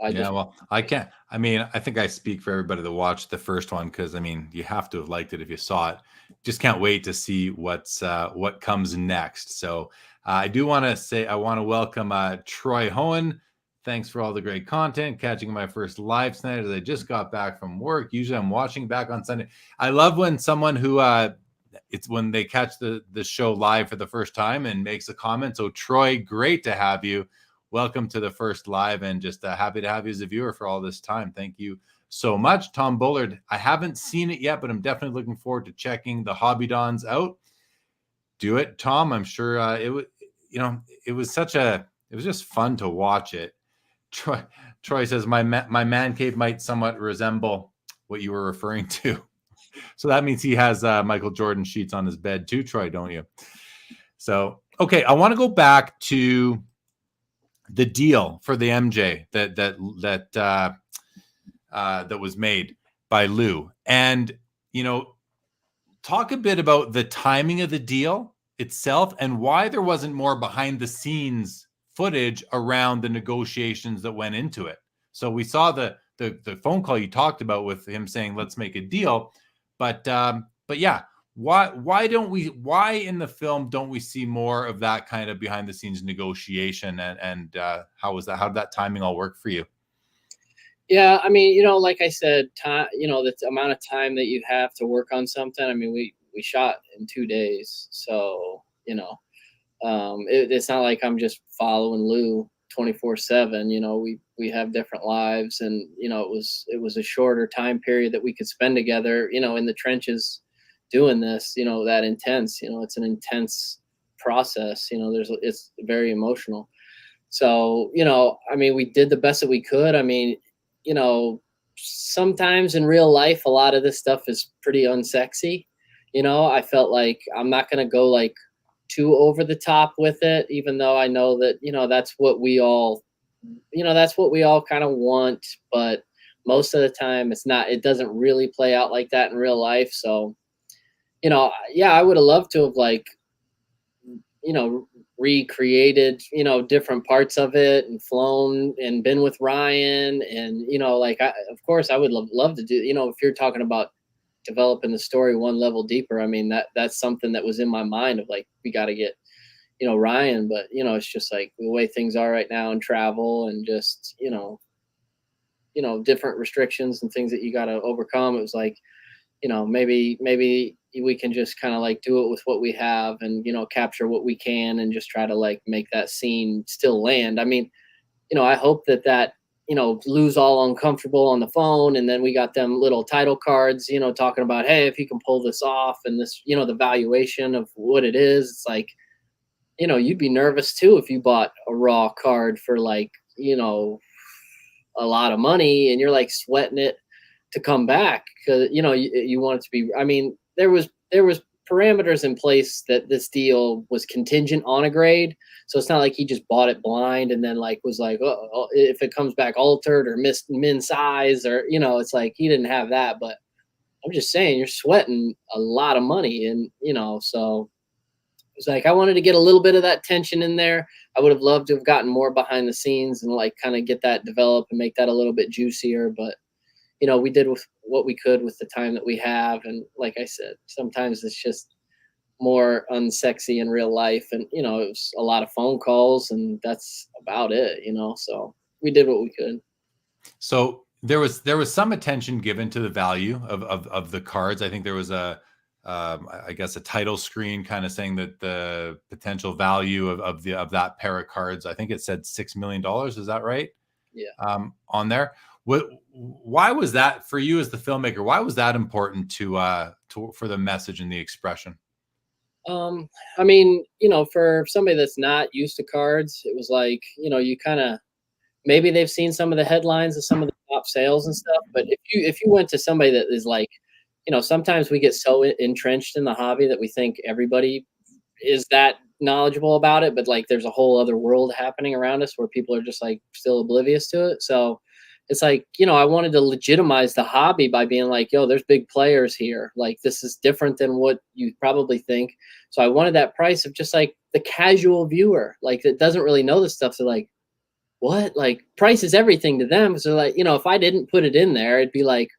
I just, Well, I can't. I mean, I think I speak for everybody that watched the first one, because I mean, you have to have liked it if you saw it. Just can't wait to see what comes next. So I do want to say I want to welcome Troy Hohen. Thanks for all the great content. Catching my first live tonight as I just got back from work. Usually I'm watching back on Sunday. I love when someone who it's when they catch the show live for the first time and makes a comment. So Troy, great to have you. Welcome to the first live, and just happy to have you as a viewer for all this time. Thank you so much. Tom Bullard, I haven't seen it yet, but I'm definitely looking forward to checking the Hobby Dons out. Do it, Tom. I'm sure it was, it was just fun to watch it. Troy says my man cave might somewhat resemble what you were referring to. So that means he has Michael Jordan sheets on his bed too, Troy, don't you? So, okay, I want to go back to the deal for the MJ that was made by Lou, and talk a bit about the timing of the deal itself and why there wasn't more behind the scenes footage around the negotiations that went into it. So we saw the phone call you talked about with him saying, let's make a deal. But yeah, why in the film don't we see more of that kind of behind the scenes negotiation, and how did that timing all work for you? Yeah, I mean, like I said, time, the amount of time that you have to work on something. I mean, we shot in 2 days, so it's not like I'm just following Lou 24/7. We have different lives, and it was a shorter time period that we could spend together. In the trenches, doing this. That intense. It's an intense process. It's very emotional. So I mean, we did the best that we could. I mean, sometimes in real life, a lot of this stuff is pretty unsexy. I felt like I'm not gonna go like too over the top with it, even though I know that, that's what we all, kind of want. But most of the time it doesn't really play out like that in real life. So, yeah, I would have loved to have like, recreated, different parts of it and flown and been with Ryan. And, of course I would love to do, if you're talking about developing the story one level deeper. I mean, that's something that was in my mind of like, we got to get, Ryan, but it's just like the way things are right now and travel and just, different restrictions and things that you got to overcome. It was like, maybe we can just kind of like do it with what we have and, capture what we can and just try to like make that scene still land. I mean, I hope that Lou's all uncomfortable on the phone, and then we got them little title cards, talking about, hey, if you can pull this off, and this, the valuation of what it is. It's like, you'd be nervous too if you bought a raw card for like, a lot of money, and you're like sweating it to come back because you want it to be. I mean, there was parameters in place that this deal was contingent on a grade. So it's not like he just bought it blind and then like was like, oh, if it comes back altered or missed min size, or it's like he didn't have that. But I'm just saying, you're sweating a lot of money, and so was like, I wanted to get a little bit of that tension in there. I would have loved to have gotten more behind the scenes and like kind of get that develop and make that a little bit juicier. But we did with what we could with the time that we have. And like I said, sometimes it's just more unsexy in real life. And, it was a lot of phone calls and that's about it, so we did what we could. So there was some attention given to the value of the cards. I think there was I guess a title screen kind of saying that the potential value of that pair of cards, I think it said $6 million. Is that right? Yeah. On there. Why was that for you as the filmmaker? Why was that important for the message and the expression? I mean, for somebody that's not used to cards, it was like, you kind of, maybe they've seen some of the headlines of some of the top sales and stuff, but if you went to somebody that is like, sometimes we get so entrenched in the hobby that we think everybody is that knowledgeable about it, but like there's a whole other world happening around us where people are just like still oblivious to it. So it's like, I wanted to legitimize the hobby by being like, yo, there's big players here. Like this is different than what you probably think. So I wanted that price of just like the casual viewer, like that doesn't really know this stuff. So like, what? Like price is everything to them. So like, if I didn't put it in there, it'd be like,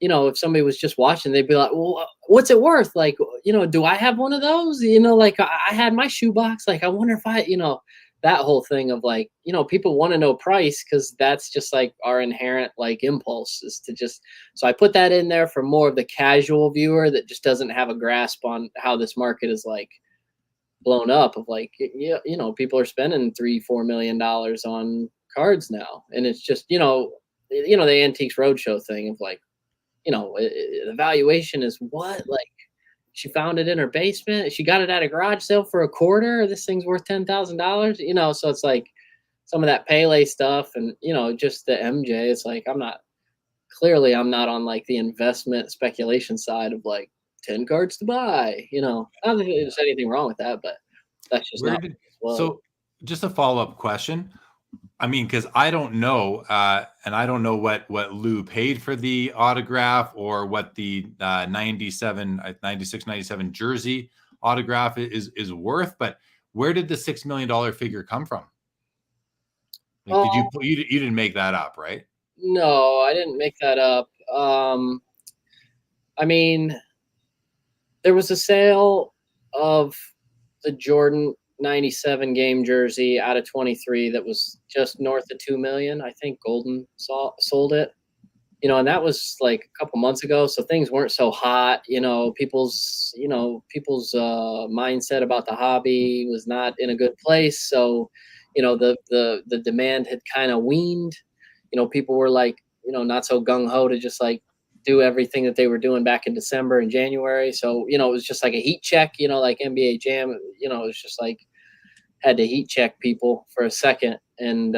if somebody was just watching, they'd be like, well, what's it worth? Like, do I have one of those? Like I had my shoebox. Like, I wonder if that whole thing of like, people want to know price because that's just like our inherent like impulse is to just, so I put that in there for more of the casual viewer that just doesn't have a grasp on how this market is like blown up of like, people are spending $3-4 million on cards now. And it's just, the Antiques Roadshow thing of like, the valuation is what? Like she found it in her basement. She got it at a garage sale for $250. This thing's worth $10,000, so it's like some of that Pele stuff and, just the MJ. It's like, I'm not on like the investment speculation side of like 10 cards to buy, not that there's anything wrong with that, but that's just so just a follow-up question. I mean, because I don't know, and I don't know what Lou paid for the autograph or what the 96, 97 jersey autograph is worth. But where did the $6 million figure come from? Like, you didn't make that up, right? No, I didn't make that up. I mean, there was a sale of the Jordan 97 game jersey out of 23 that was just north of 2 million. I think Golden sold it, and that was like a couple months ago. So things weren't so hot, people's mindset about the hobby was not in a good place. So, the demand had kind of weaned, people were like, not so gung ho to just like do everything that they were doing back in December and January. So, it was just like a heat check, like NBA Jam, it was just like had to heat check people for a second. And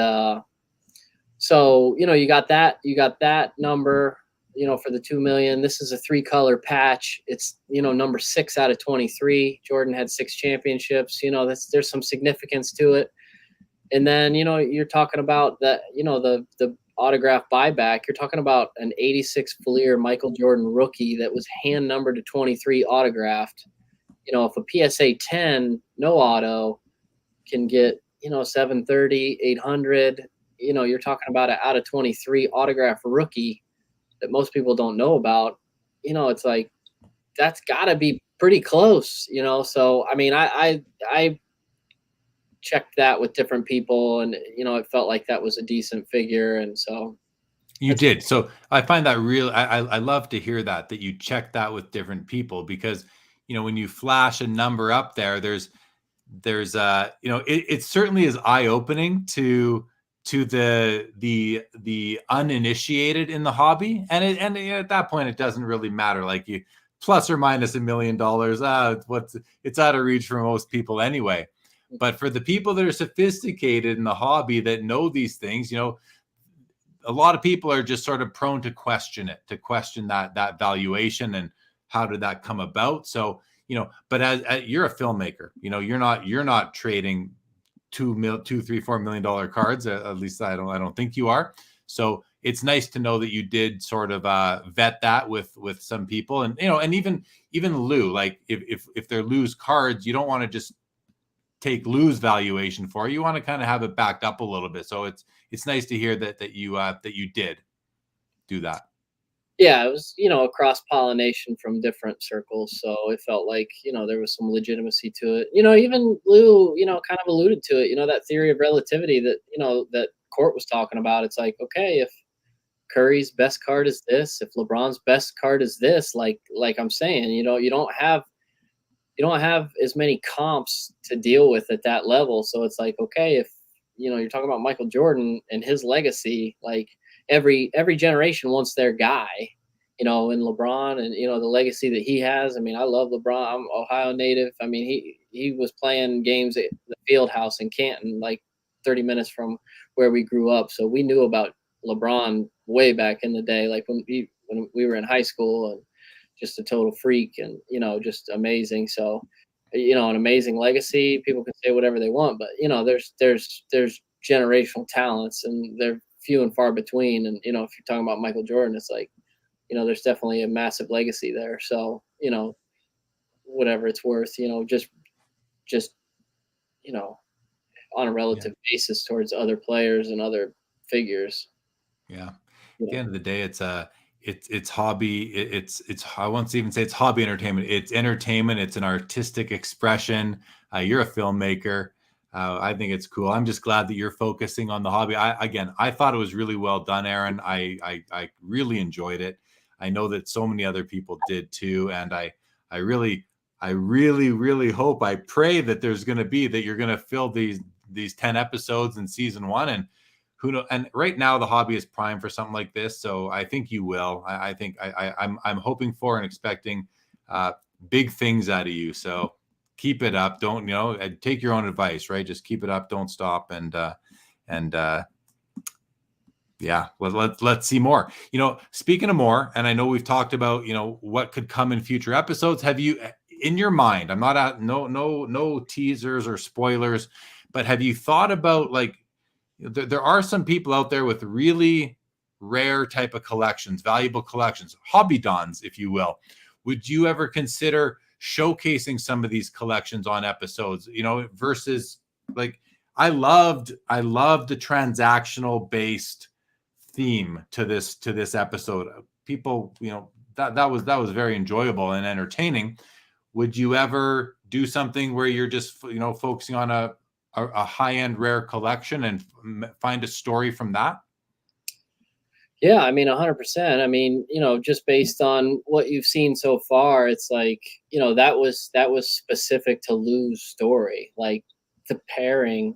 so, you got that number, for the 2 million. This is a 3-color patch. It's, number 6 out of 23. Jordan had 6 championships, there's some significance to it. And then, you're talking about that, the autograph buyback. You're talking about an 86 Fleer Michael Jordan rookie that was hand numbered to 23 autographed. If a PSA 10 no auto can get, 730, 800, you're talking about an out of 23 autograph rookie that most people don't know about. It's like, that's gotta be pretty close, So, I mean, I checked that with different people and, it felt like that was a decent figure. And so you did. So I find that real. I love to hear that you check that with different people because, when you flash a number up there, there's it certainly is eye-opening to the uninitiated in the hobby. And at that point, it doesn't really matter. Like you plus or minus $1 million. It's out of reach for most people anyway. But for the people that are sophisticated in the hobby that know these things, a lot of people are just sort of prone to question that valuation and how did that come about. So, but as you're a filmmaker, you're not trading $2, $3, $4 million cards. At least I don't think you are. So it's nice to know that you did sort of vet that with some people, and and even Lou, like if they're Lou's cards, you don't want to just take Lou's valuation for it. You want to kind of have it backed up a little bit. So it's nice to hear that you did do that. Yeah, it was, a cross pollination from different circles. So it felt like, there was some legitimacy to it. Even Lou, kind of alluded to it, that theory of relativity that, that Court was talking about. It's like, okay, if Curry's best card is this, if LeBron's best card is this, like I'm saying, you don't have as many comps to deal with at that level. So it's like, okay, if you're talking about Michael Jordan and his legacy, like every generation wants their guy, and LeBron and the legacy that he has. I mean, I love LeBron. I'm Ohio native. I mean, he was playing games at the field house in Canton, like 30 minutes from where we grew up. So we knew about LeBron way back in the day, like when we were in high school, and just a total freak, and just amazing. So an amazing legacy. People can say whatever they want, but there's generational talents, and they're few and far between. And if you're talking about Michael Jordan, it's like there's definitely a massive legacy there. So whatever it's worth, just on a relative basis towards other players and other figures. Yeah. At the end of the day, it's hobby. It's I won't even say it's hobby entertainment. It's entertainment. It's an artistic expression. You're a filmmaker. I think it's cool. I'm just glad that you're focusing on the hobby. I thought it was really well done, Aaron. I really enjoyed it. I know that so many other people did too, and I really hope, I pray that you're going to fill these 10 episodes in season 1, and who knows? And right now the hobby is prime for something like this, so I think you will. I think I'm hoping for and expecting big things out of you. So keep it up. Don't take your own advice, right? Just keep it up. Don't stop. And yeah, let's see more. Speaking of more, and I know we've talked about what could come in future episodes. Have you, in your mind? I'm not at no teasers or spoilers, but have you thought about, like, there are some people out there with really rare type of collections, valuable collections, hobby dons, if you will. Would you ever consider showcasing some of these collections on episodes? Versus, like, I loved the transactional based theme to this episode. People, that was very enjoyable and entertaining. Would you ever do something where you're just focusing on a high-end rare collection and find a story from that? Yeah, I mean, 100%. I mean, just based on what you've seen so far, it's like, that was specific to Lou's story. Like the pairing,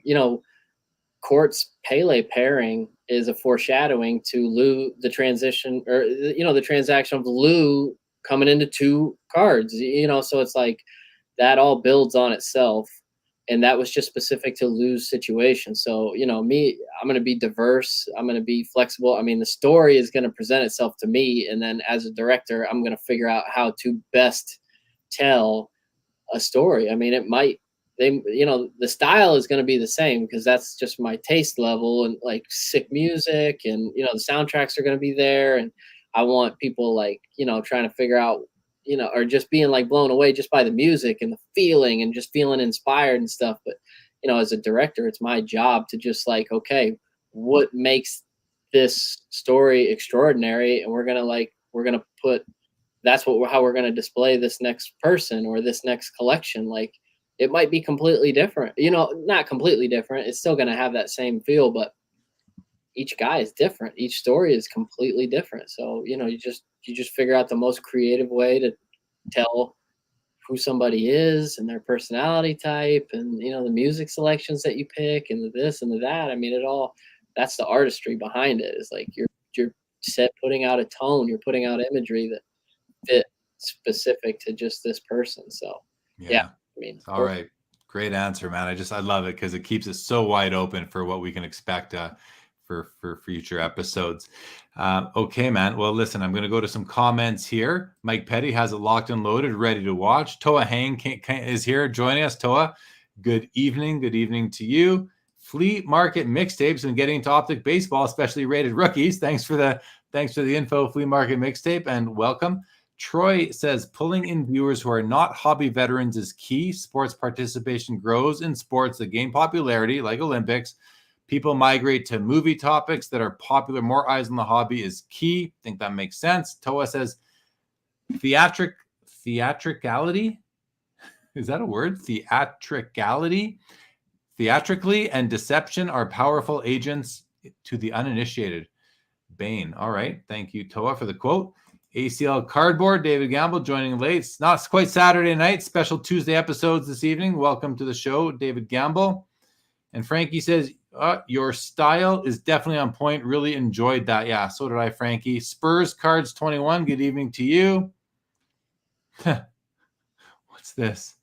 Court's Pele pairing is a foreshadowing to Lou, the transition, or the transaction of Lou coming into 2 cards. So it's like that all builds on itself. And that was just specific to Lou's situation. So, me, I'm going to be diverse. I'm going to be flexible. I mean, the story is going to present itself to me. And then as a director, I'm going to figure out how to best tell a story. I mean, the style is going to be the same because that's just my taste level, and like sick music, and, the soundtracks are going to be there. And I want people like, trying to figure out, or just being like blown away just by the music and the feeling and just feeling inspired and stuff. But, as a director, it's my job to just like, okay, what makes this story extraordinary? And we're going to put, how we're going to display this next person or this next collection. Like, it might be completely different, not completely different. It's still going to have that same feel, but each guy is different. Each story is completely different. So, you just figure out the most creative way to tell who somebody is and their personality type, and, the music selections that you pick, and the this and the that. I mean, that's the artistry behind it. Is like you're putting out a tone, you're putting out imagery that fit specific to just this person. So yeah. I mean, all right. Great answer, man. I love it because it keeps it so wide open for what we can expect for future episodes. Okay, man. Well, listen, I'm going to go to some comments here. Mike Petty has it locked and loaded, ready to watch. Toa Hang is here joining us. Toa, good evening. Good evening to you. flea market mixtapes and getting into optic baseball, especially rated rookies. Thanks for the info, flea market mixtape, and welcome. Troy says pulling in viewers who are not hobby veterans is key. Sports participation grows in sports that gain popularity, like Olympics. People migrate to movie topics that are popular. More eyes on the hobby is key. I think that makes sense. Toa says theatricality. Is that a word? Theatricality and deception are powerful agents to the uninitiated. Bane. All right. Thank you, Toa, for the quote. ACL Cardboard, David Gamble joining late. It's not quite Saturday night. Special Tuesday episodes this evening. Welcome to the show, David Gamble. And Frankie says, your style is definitely on point. Really enjoyed that. Yeah, so did I, Frankie. Spurs Cards 21. Good evening to you. What's this?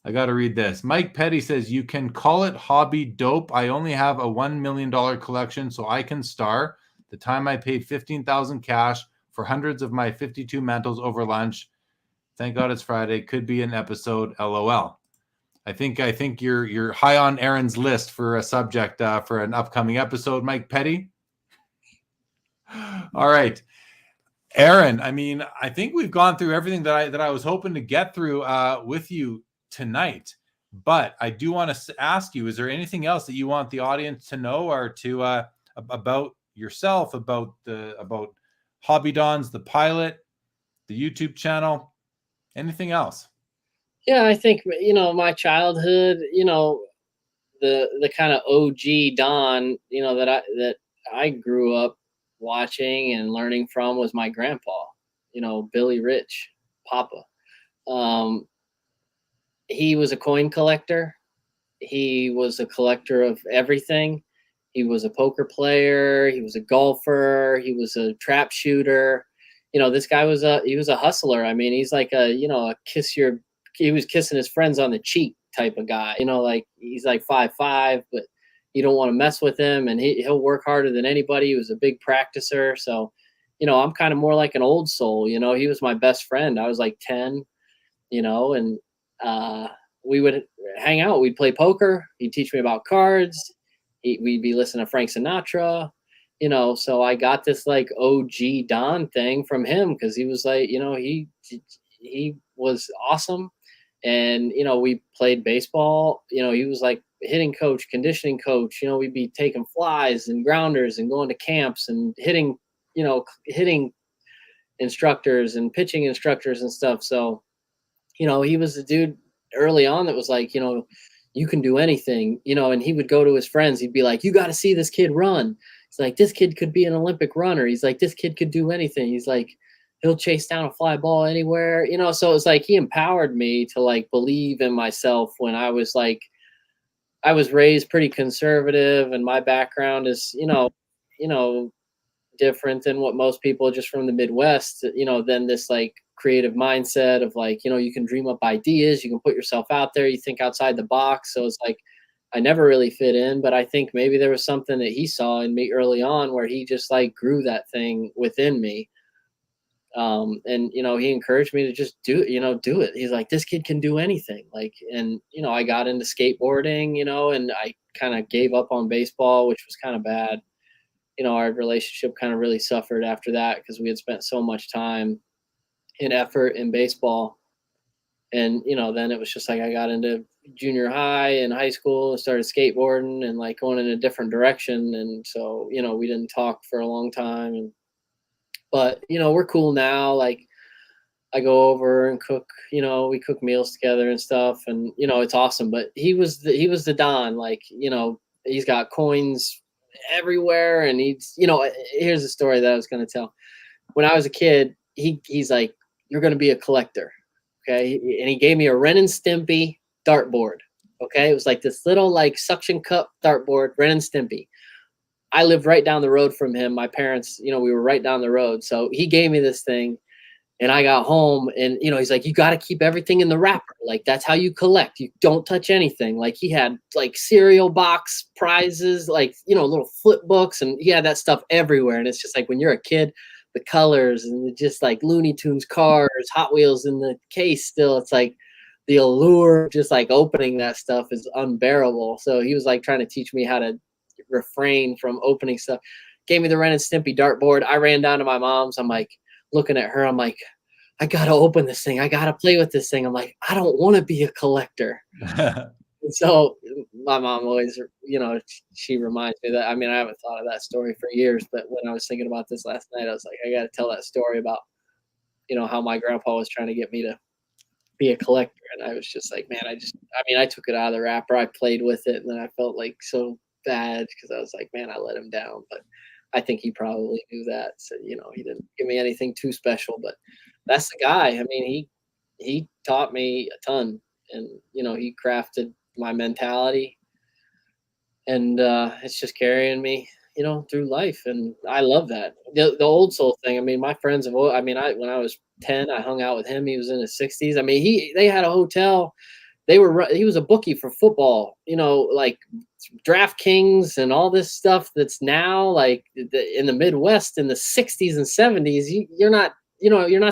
I got to read this. Mike Petty says, you can call it hobby dope. I only have a $1 million collection, so I can star. The time I paid $15,000 cash for hundreds of my 52 mantles over lunch. Thank God it's Friday. Could be an episode. LOL. I think you're high on Aaron's list for a subject for an upcoming episode, Mike Petty. All right, Aaron. I mean, I think we've gone through everything that I was hoping to get through with you tonight. But I do want to ask you: is there anything else that you want the audience to know or to about yourself, about Hobby Dons, the pilot, the YouTube channel, anything else? Yeah, I think, my childhood, the kind of OG Don, that I grew up watching and learning from was my grandpa, Billy Ricch, Papa. He was a coin collector. He was a collector of everything. He was a poker player. He was a golfer. He was a trap shooter. This guy was a hustler. I mean, he's like he was kissing his friends on the cheek type of guy. Like he's like 5'5", but you don't want to mess with him, and he'll work harder than anybody. He was a big practicer. So, I'm kind of more like an old soul. He was my best friend. I was like 10, and we would hang out. We'd play poker. He'd teach me about cards. We'd be listening to Frank Sinatra, so I got this like OG Don thing from him because he was like, he was awesome. And, we played baseball. He was like hitting coach, conditioning coach. We'd be taking flies and grounders and going to camps and hitting instructors and pitching instructors and stuff. So, he was the dude early on that was like, you can do anything, and he would go to his friends. He'd be like, you got to see this kid run. He's like, this kid could be an Olympic runner. He's like, this kid could do anything. He's like, he'll chase down a fly ball anywhere, so it's like he empowered me to like believe in myself when I was raised pretty conservative, and my background is, different than what most people just from the Midwest, then this like creative mindset of like, you can dream up ideas, you can put yourself out there, you think outside the box. So it's like, I never really fit in, but I think maybe there was something that he saw in me early on where he just like grew that thing within me. And, he encouraged me to just do it. He's like, this kid can do anything. Like, and, I got into skateboarding, and I kind of gave up on baseball, which was kind of bad. Our relationship kind of really suffered after that because we had spent so much time and effort in baseball. And, then it was just like I got into junior high and high school and started skateboarding and like going in a different direction. And so, we didn't talk for a long time. But, we're cool now. Like I go over and cook, we cook meals together and stuff. And, it's awesome. But he was the Don, like, he's got coins everywhere. And here's a story that I was going to tell. When I was a kid, he's like, you're going to be a collector. Okay. And he gave me a Ren and Stimpy dartboard. Okay. It was like this little like suction cup dartboard, Ren and Stimpy. I lived right down the road from him. My parents, we were right down the road. So he gave me this thing and I got home and, he's like, you got to keep everything in the wrapper. Like, that's how you collect. You don't touch anything. Like he had like cereal box prizes, like, little flip books, and he had that stuff everywhere. And it's just like, when you're a kid, the colors and just like Looney Tunes cars, Hot Wheels in the case still, it's like the allure of just like opening that stuff is unbearable. So he was like trying to teach me how to refrain from opening stuff. Gave me the Ren and Stimpy dartboard. I ran down to my mom's. I'm like looking at her. I'm like, I gotta open this thing. I gotta play with this thing. I'm like, I don't want to be a collector. And so my mom always, she reminds me that. I mean, I haven't thought of that story for years, but when I was thinking about this last night, I was like, I got to tell that story about, how my grandpa was trying to get me to be a collector. And I was just like, man, I took it out of the wrapper. I played with it. And then I felt like so bad because I was like, man, I let him down. But I think he probably knew that. So, he didn't give me anything too special, but that's the guy. I mean, he taught me a ton, and, he crafted my mentality, and it's just carrying me through life, and I love that. The old soul thing. I mean, my friends have when I was 10, I hung out with him. He was in his 60s. I mean, they had a hotel. He was a bookie for football, like DraftKings and all this stuff that's now like in the Midwest in the 60s and 70s. You're not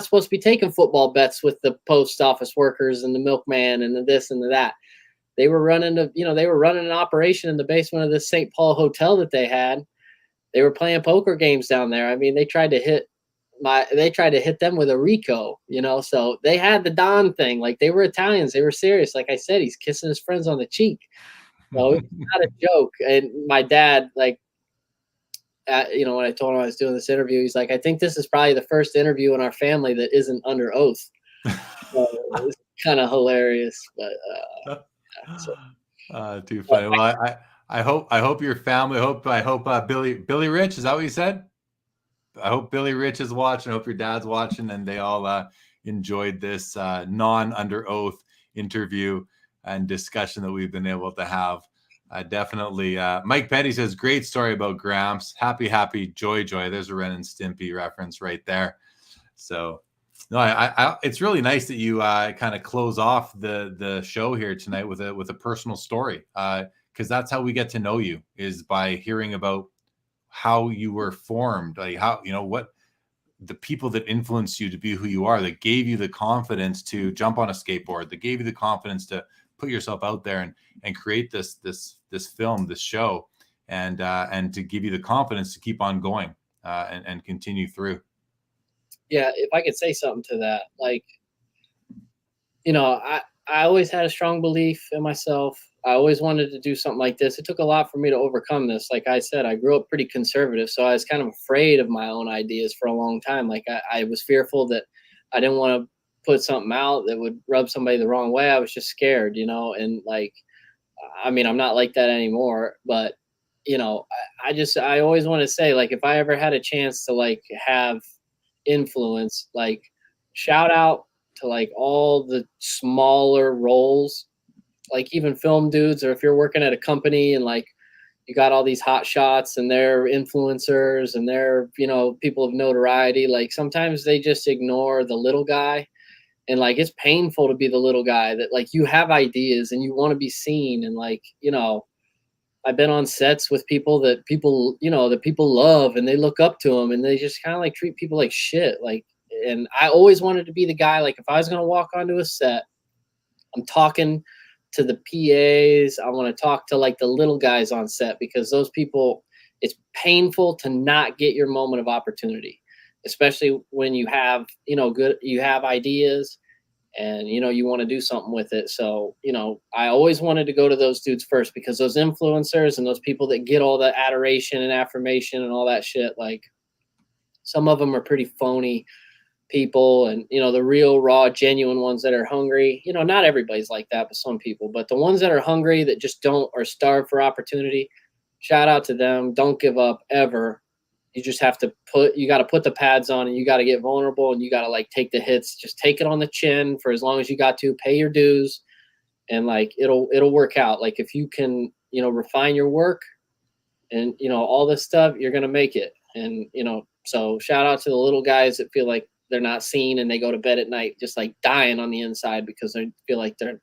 supposed to be taking football bets with the post office workers and the milkman and the this and the that. They were running an operation in the basement of this St. Paul hotel that they had. They were playing poker games down there. I mean, they tried to hit them with a Rico, so they had the Don thing. Like, they were Italians. They were serious. Like I said, he's kissing his friends on the cheek. So it's not a joke. And my dad, like, when I told him I was doing this interview, he's like, I think this is probably the first interview in our family that isn't under oath. So it was kind of hilarious, but too funny. Well, I hope your family. I hope Billy Ricch. Is that what you said? I hope Billy Ricch is watching. I hope your dad's watching, and they all enjoyed this non-under oath interview and discussion that we've been able to have. Definitely. Mike Petty says, great story about Gramps. Happy, joy. There's a Ren and Stimpy reference right there. So, no, it's really nice that you kind of close off the show here tonight with a personal story, because that's how we get to know you, is by hearing about how you were formed, like how, what the people that influenced you to be who you are, that gave you the confidence to jump on a skateboard, that gave you the confidence to put yourself out there and create this film, this show, and to give you the confidence to keep on going and continue through. Yeah, if I could say something to that, like, I always had a strong belief in myself. I always wanted to do something like this. It took a lot for me to overcome this. Like I said, I grew up pretty conservative, so I was kind of afraid of my own ideas for a long time. Like I was fearful that I didn't want to put something out that would rub somebody the wrong way. I was just scared, and like, I mean, I'm not like that anymore, but I always want to say, like, if I ever had a chance to like have influence, like, shout out to like all the smaller roles, like even film dudes, or if you're working at a company and like you got all these hot shots and they're influencers and they're people of notoriety, like sometimes they just ignore the little guy, and like it's painful to be the little guy that like you have ideas and you want to be seen, and like I've been on sets with people that people love and they look up to them, and they just kind of like treat people like shit. Like, and I always wanted to be the guy, like if I was going to walk onto a set, I'm talking to the PAs. I want to talk to like the little guys on set, because those people, it's painful to not get your moment of opportunity, especially when you have, you have ideas and, you want to do something with it. So, I always wanted to go to those dudes first, because those influencers and those people that get all the adoration and affirmation and all that shit, like some of them are pretty phony people, and the real raw genuine ones that are hungry, not everybody's like that, but some people, but the ones that are hungry, that just are starved for opportunity, shout out to them. Don't give up ever. You just have to put the pads on, and you got to get vulnerable, and you got to like take the hits, just take it on the chin for as long as you got to, pay your dues, and like it'll work out. Like if you can refine your work and all this stuff, you're gonna make it. And so shout out to the little guys that feel like they're not seen, and they go to bed at night just like dying on the inside because they feel like they're,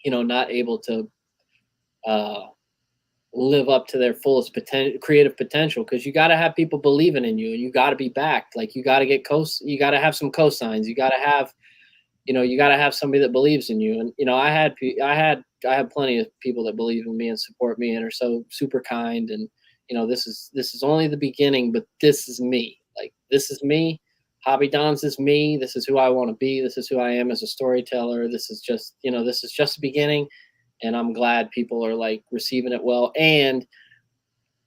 not able to live up to their fullest creative potential. Because you got to have people believing in you, and you got to be backed. Like you got to have some cosigns. You got to have, you got to have somebody that believes in you. And I had plenty of people that believe in me and support me and are so super kind. And this is only the beginning, but this is me. Like, this is me. Hobby Dons is me. This is who I want to be. This is who I am as a storyteller. This is just the beginning, and I'm glad people are like receiving it well. And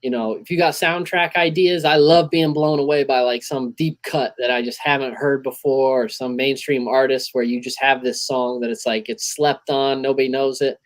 if you got soundtrack ideas, I love being blown away by like some deep cut that I just haven't heard before, or some mainstream artist where you just have this song that it's like it's slept on, nobody knows it.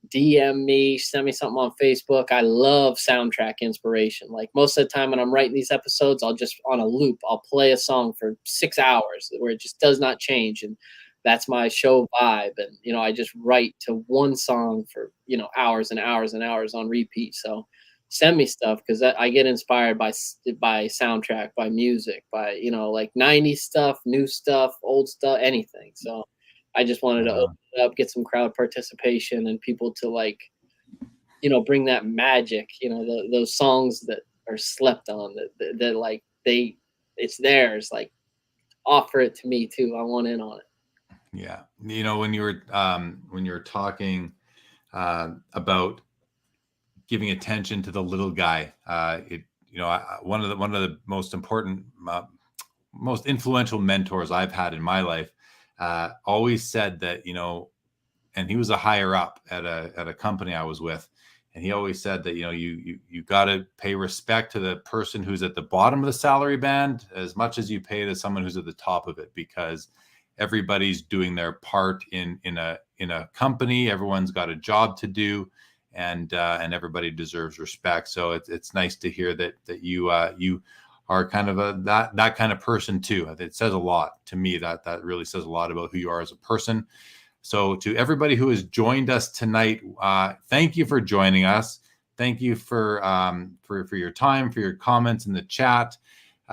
DM me, send me something on Facebook. I love soundtrack inspiration. Like, most of the time when I'm writing these episodes, I'll just on a loop, I'll play a song for 6 hours where it just does not change. And that's my show vibe. And, I just write to one song for, hours and hours and hours on repeat. So send me stuff, because I get inspired by soundtrack, by music, by, like 90s stuff, new stuff, old stuff, anything. So I just wanted to open it up, get some crowd participation and people to like, bring that magic, those songs that are slept on, that like it's theirs, like offer it to me too. I want in on it. Yeah. When you were talking about giving attention to the little guy, one of the most important, most influential mentors I've had in my life always said that, and he was a higher up at a company I was with, and he always said that, you got to pay respect to the person who's at the bottom of the salary band as much as you pay to someone who's at the top of it, because everybody's doing their part in a company. Everyone's got a job to do, and everybody deserves respect. So it's nice to hear that you are kind of that kind of person too. It says a lot to me. That really says a lot about who you are as a person. So to everybody who has joined us tonight, thank you for joining us. Thank you for your time, for your comments in the chat.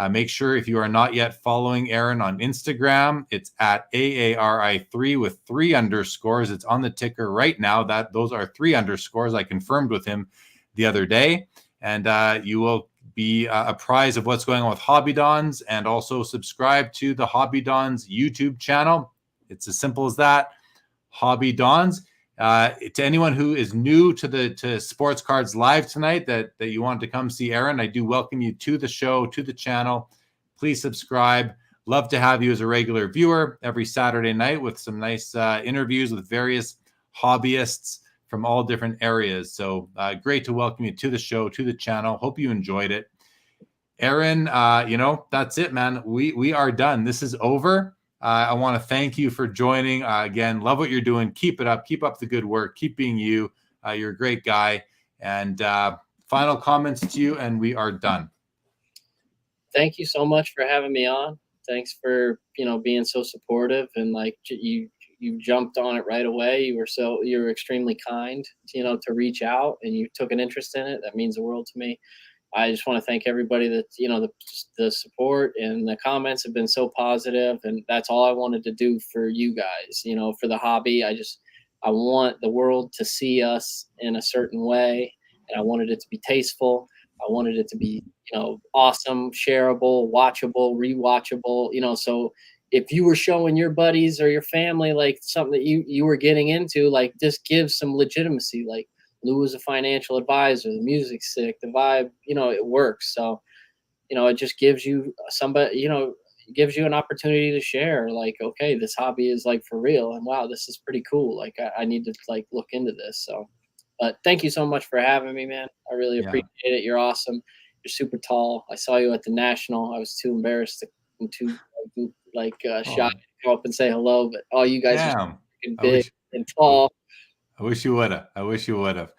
Make sure, if you are not yet following Aaron on Instagram, it's at AARI3 with 3 underscores. It's on the ticker right now. Those are 3 underscores. I confirmed with him the other day, and you will be apprised of what's going on with Hobby Dons, and also subscribe to the Hobby Dons YouTube channel. It's as simple as that. Hobby Dons. To anyone who is new to Sports Cards Live tonight, that you want to come see Aaron, I do welcome you to the show, to the channel. Please subscribe. Love to have you as a regular viewer every Saturday night with some nice interviews with various hobbyists from all different areas. So great to welcome you to the show, to the channel. Hope you enjoyed it. Aaron, that's it, man. We are done. This is over. I want to thank you for joining. Again, love what you're doing. Keep it up. Keep up the good work. Keep being you. You're a great guy. And final comments to you, and we are done. Thank you so much for having me on. Thanks for, being so supportive, and like you jumped on it right away. You were extremely kind, to reach out, and you took an interest in it. That means the world to me. I just want to thank everybody that, the support and the comments have been so positive, and that's all I wanted to do for you guys, for the hobby. I want the world to see us in a certain way, and I wanted it to be tasteful. I wanted it to be, awesome, shareable, watchable, rewatchable, so if you were showing your buddies or your family, like something that you were getting into, like, this gives some legitimacy. Like, Lou is a financial advisor. The music's sick. The vibe, it works. So, it just gives you gives you an opportunity to share. Like, okay, this hobby is like for real, and wow, this is pretty cool. Like, I need to like look into this. So, but thank you so much for having me, man. I really appreciate it. You're awesome. You're super tall. I saw you at the National. I was too embarrassed shy to come up and say hello. But you guys are big and tall. I wish you would have.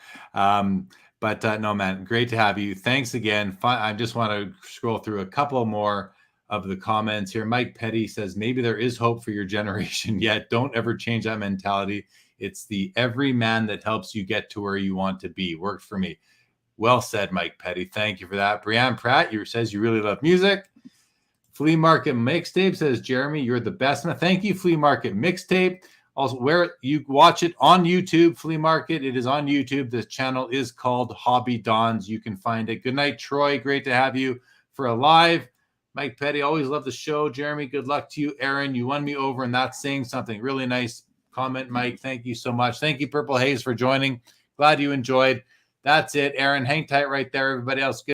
But no, man, great to have you. Thanks again. I just want to scroll through a couple more of the comments here. Mike Petty says, maybe there is hope for your generation yet. Don't ever change that mentality. It's the every man that helps you get to where you want to be. Worked for me. Well said, Mike Petty. Thank you for that. Brianne Pratt, says you really love music. Flea Market Mixtape says, Jeremy, you're the best. Thank you, Flea Market Mixtape. Also, where you watch it on YouTube, Flea Market, it is on YouTube. The channel is called Hobby Dons. You can find it. Good night, Troy. Great to have you for a live. Mike Petty, always love the show. Jeremy, good luck to you. Aaron, you won me over, and that's saying something. Really nice comment, Mike. Thank you so much. Thank you, Purple Haze, for joining. Glad you enjoyed. That's it, Aaron. Hang tight right there. Everybody else, good.